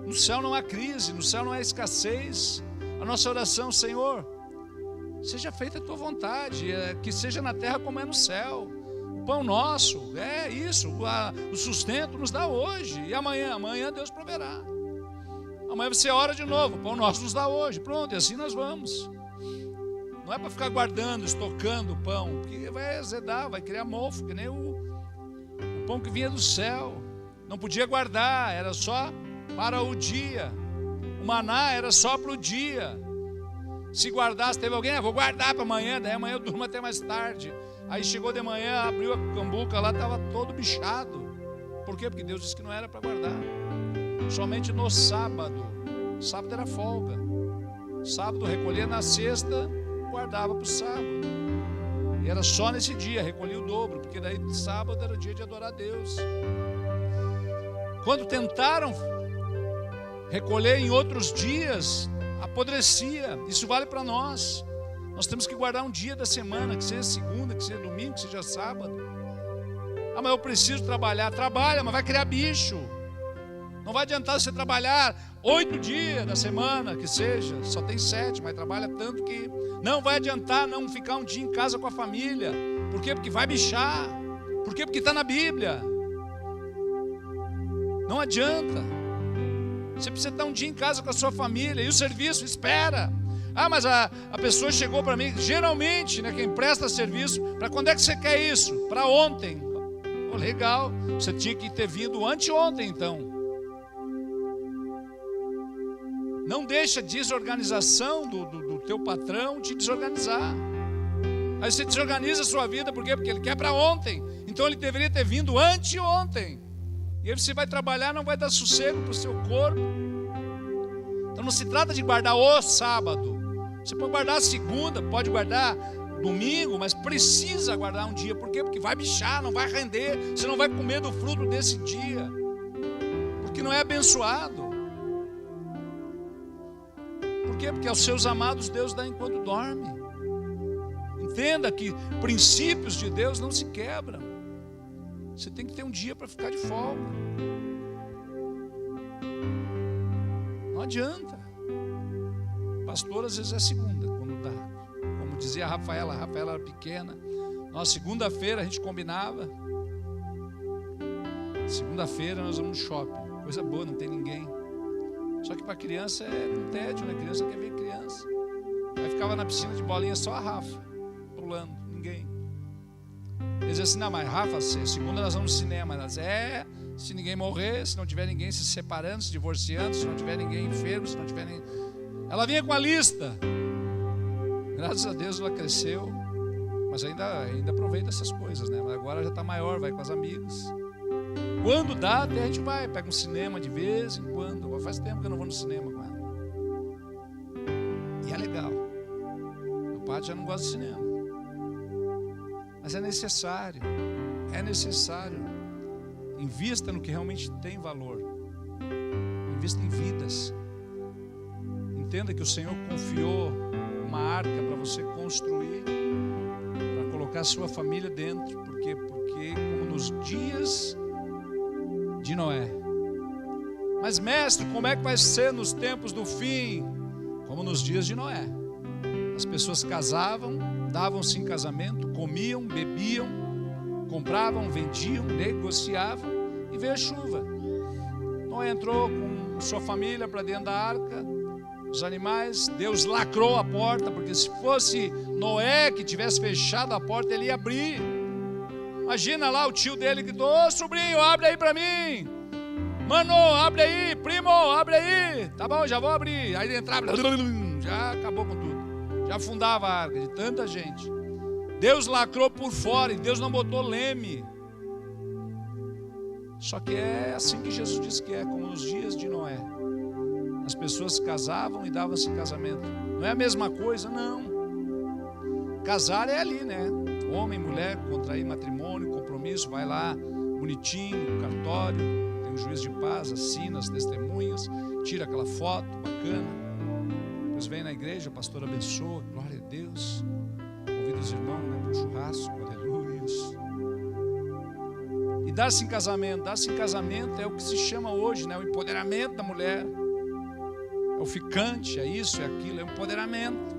No céu não há crise, no céu não há escassez. A nossa oração: Senhor, seja feita a tua vontade, que seja na terra como é no céu. O pão nosso, é isso, o sustento nos dá hoje. E amanhã Deus proverá. Amanhã você ora de novo: o pão nosso nos dá hoje. Pronto, e assim nós vamos. Não é para ficar guardando, estocando o pão, porque vai azedar, vai criar mofo, que nem o pão que vinha do céu. Não podia guardar, era só para o dia. O maná era só para o dia. Se guardasse, teve alguém: vou guardar para amanhã, daí amanhã eu durmo até mais tarde. Aí chegou de manhã, abriu a cambuca lá, estava todo bichado. Por quê? Porque Deus disse que não era para guardar. Somente no sábado. Sábado era folga. Sábado recolhia na sexta, guardava para o sábado. E era só nesse dia, recolhia o dobro, porque daí sábado era o dia de adorar a Deus. Quando tentaram recolher em outros dias, apodrecia. Isso vale para nós. Nós temos que guardar um dia da semana, que seja segunda, que seja domingo, que seja sábado. Mas eu preciso trabalhar. Trabalha, mas vai criar bicho. Não vai adiantar você trabalhar 8 dias da semana, que seja, só tem 7, mas trabalha tanto que não vai adiantar não ficar um dia em casa com a família. Por quê? Porque vai bichar. Por quê? Porque está na Bíblia. Não adianta. Você precisa estar um dia em casa com a sua família. E o serviço, espera. Mas a pessoa chegou para mim, geralmente, né, quem presta serviço: para quando é que você quer isso? Para ontem. Legal, você tinha que ter vindo anteontem então. Não deixa a desorganização do teu patrão te desorganizar. Aí você desorganiza a sua vida, por quê? Porque ele quer para ontem. Então ele deveria ter vindo anteontem. E aí você vai trabalhar, não vai dar sossego para o seu corpo. Então não se trata de guardar o sábado. Você pode guardar a segunda, pode guardar domingo, mas precisa guardar um dia. Por quê? Porque vai bichar, não vai render. Você não vai comer do fruto desse dia, porque não é abençoado. Por quê? Porque aos seus amados Deus dá enquanto dorme. Entenda que princípios de Deus não se quebram. Você tem que ter um dia para ficar de folga. Não adianta. Pastor às vezes é segunda, quando dá. Como dizia a Rafaela era pequena. Nós segunda-feira a gente combinava. Segunda-feira nós vamos no shopping. Coisa boa, não tem ninguém. Só que para criança é um tédio, né? A criança quer ver criança. Aí ficava na piscina de bolinha só a Rafa, pulando, ninguém. Eles diziam assim: não, mas Rafa, segunda nós vamos no cinema. Elas, Se ninguém morrer, se não tiver ninguém se separando, se divorciando, se não tiver ninguém enfermo, se não tiver ninguém... Ela vinha com a lista. Graças a Deus ela cresceu, mas ainda aproveita essas coisas, né? Agora já está maior, vai com as amigas. Quando dá, até a gente vai, pega um cinema de vez em quando. Faz tempo que eu não vou no cinema com ela. E é legal. Meu pai já não gosta de cinema. Mas é necessário. É necessário. Invista no que realmente tem valor. Invista em vidas. Entenda que o Senhor confiou uma arca para você construir, para colocar a sua família dentro. Por quê? Porque como nos dias de Noé. Mas mestre, como é que vai ser nos tempos do fim? Como nos dias de Noé. As pessoas casavam, davam-se em casamento, comiam, bebiam, compravam, vendiam, negociavam e veio a chuva. Noé entrou com sua família para dentro da arca, os animais, Deus lacrou a porta, porque se fosse Noé que tivesse fechado a porta, ele ia abrir. Imagina lá o tio dele que gritou: ô sobrinho, abre aí para mim. Mano, abre aí. Primo, abre aí. Tá bom, já vou abrir. Aí ele entrava, já acabou com tudo. Já afundava a arca de tanta gente. Deus lacrou por fora e Deus não botou leme. Só que é assim que Jesus disse que é, como nos dias de Noé. As pessoas se casavam e davam-se em casamento. Não é a mesma coisa, não. Casar é ali, né? Homem, mulher, contrair matrimônio, compromisso, vai lá, bonitinho, no cartório, tem um juiz de paz, assina as testemunhas, tira aquela foto bacana, depois vem na igreja, o pastor abençoa, glória a Deus, convida os irmãos, né, para o churrasco, aleluia. E dar-se em casamento é o que se chama hoje, né, o empoderamento da mulher, é o ficante, é isso, é aquilo, é o empoderamento.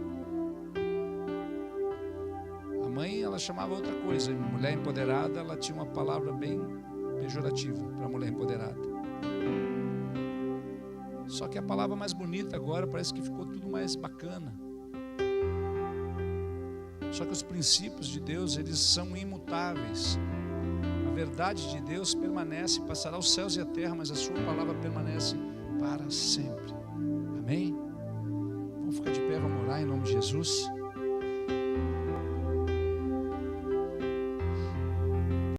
A mãe, ela chamava outra coisa, mulher empoderada, ela tinha uma palavra bem pejorativa para mulher empoderada. Só que a palavra mais bonita agora parece que ficou tudo mais bacana. Só que os princípios de Deus, eles são imutáveis. A verdade de Deus permanece, passará os céus e a terra, mas a sua palavra permanece para sempre. Amém? Vamos ficar de pé, vamos orar em nome de Jesus.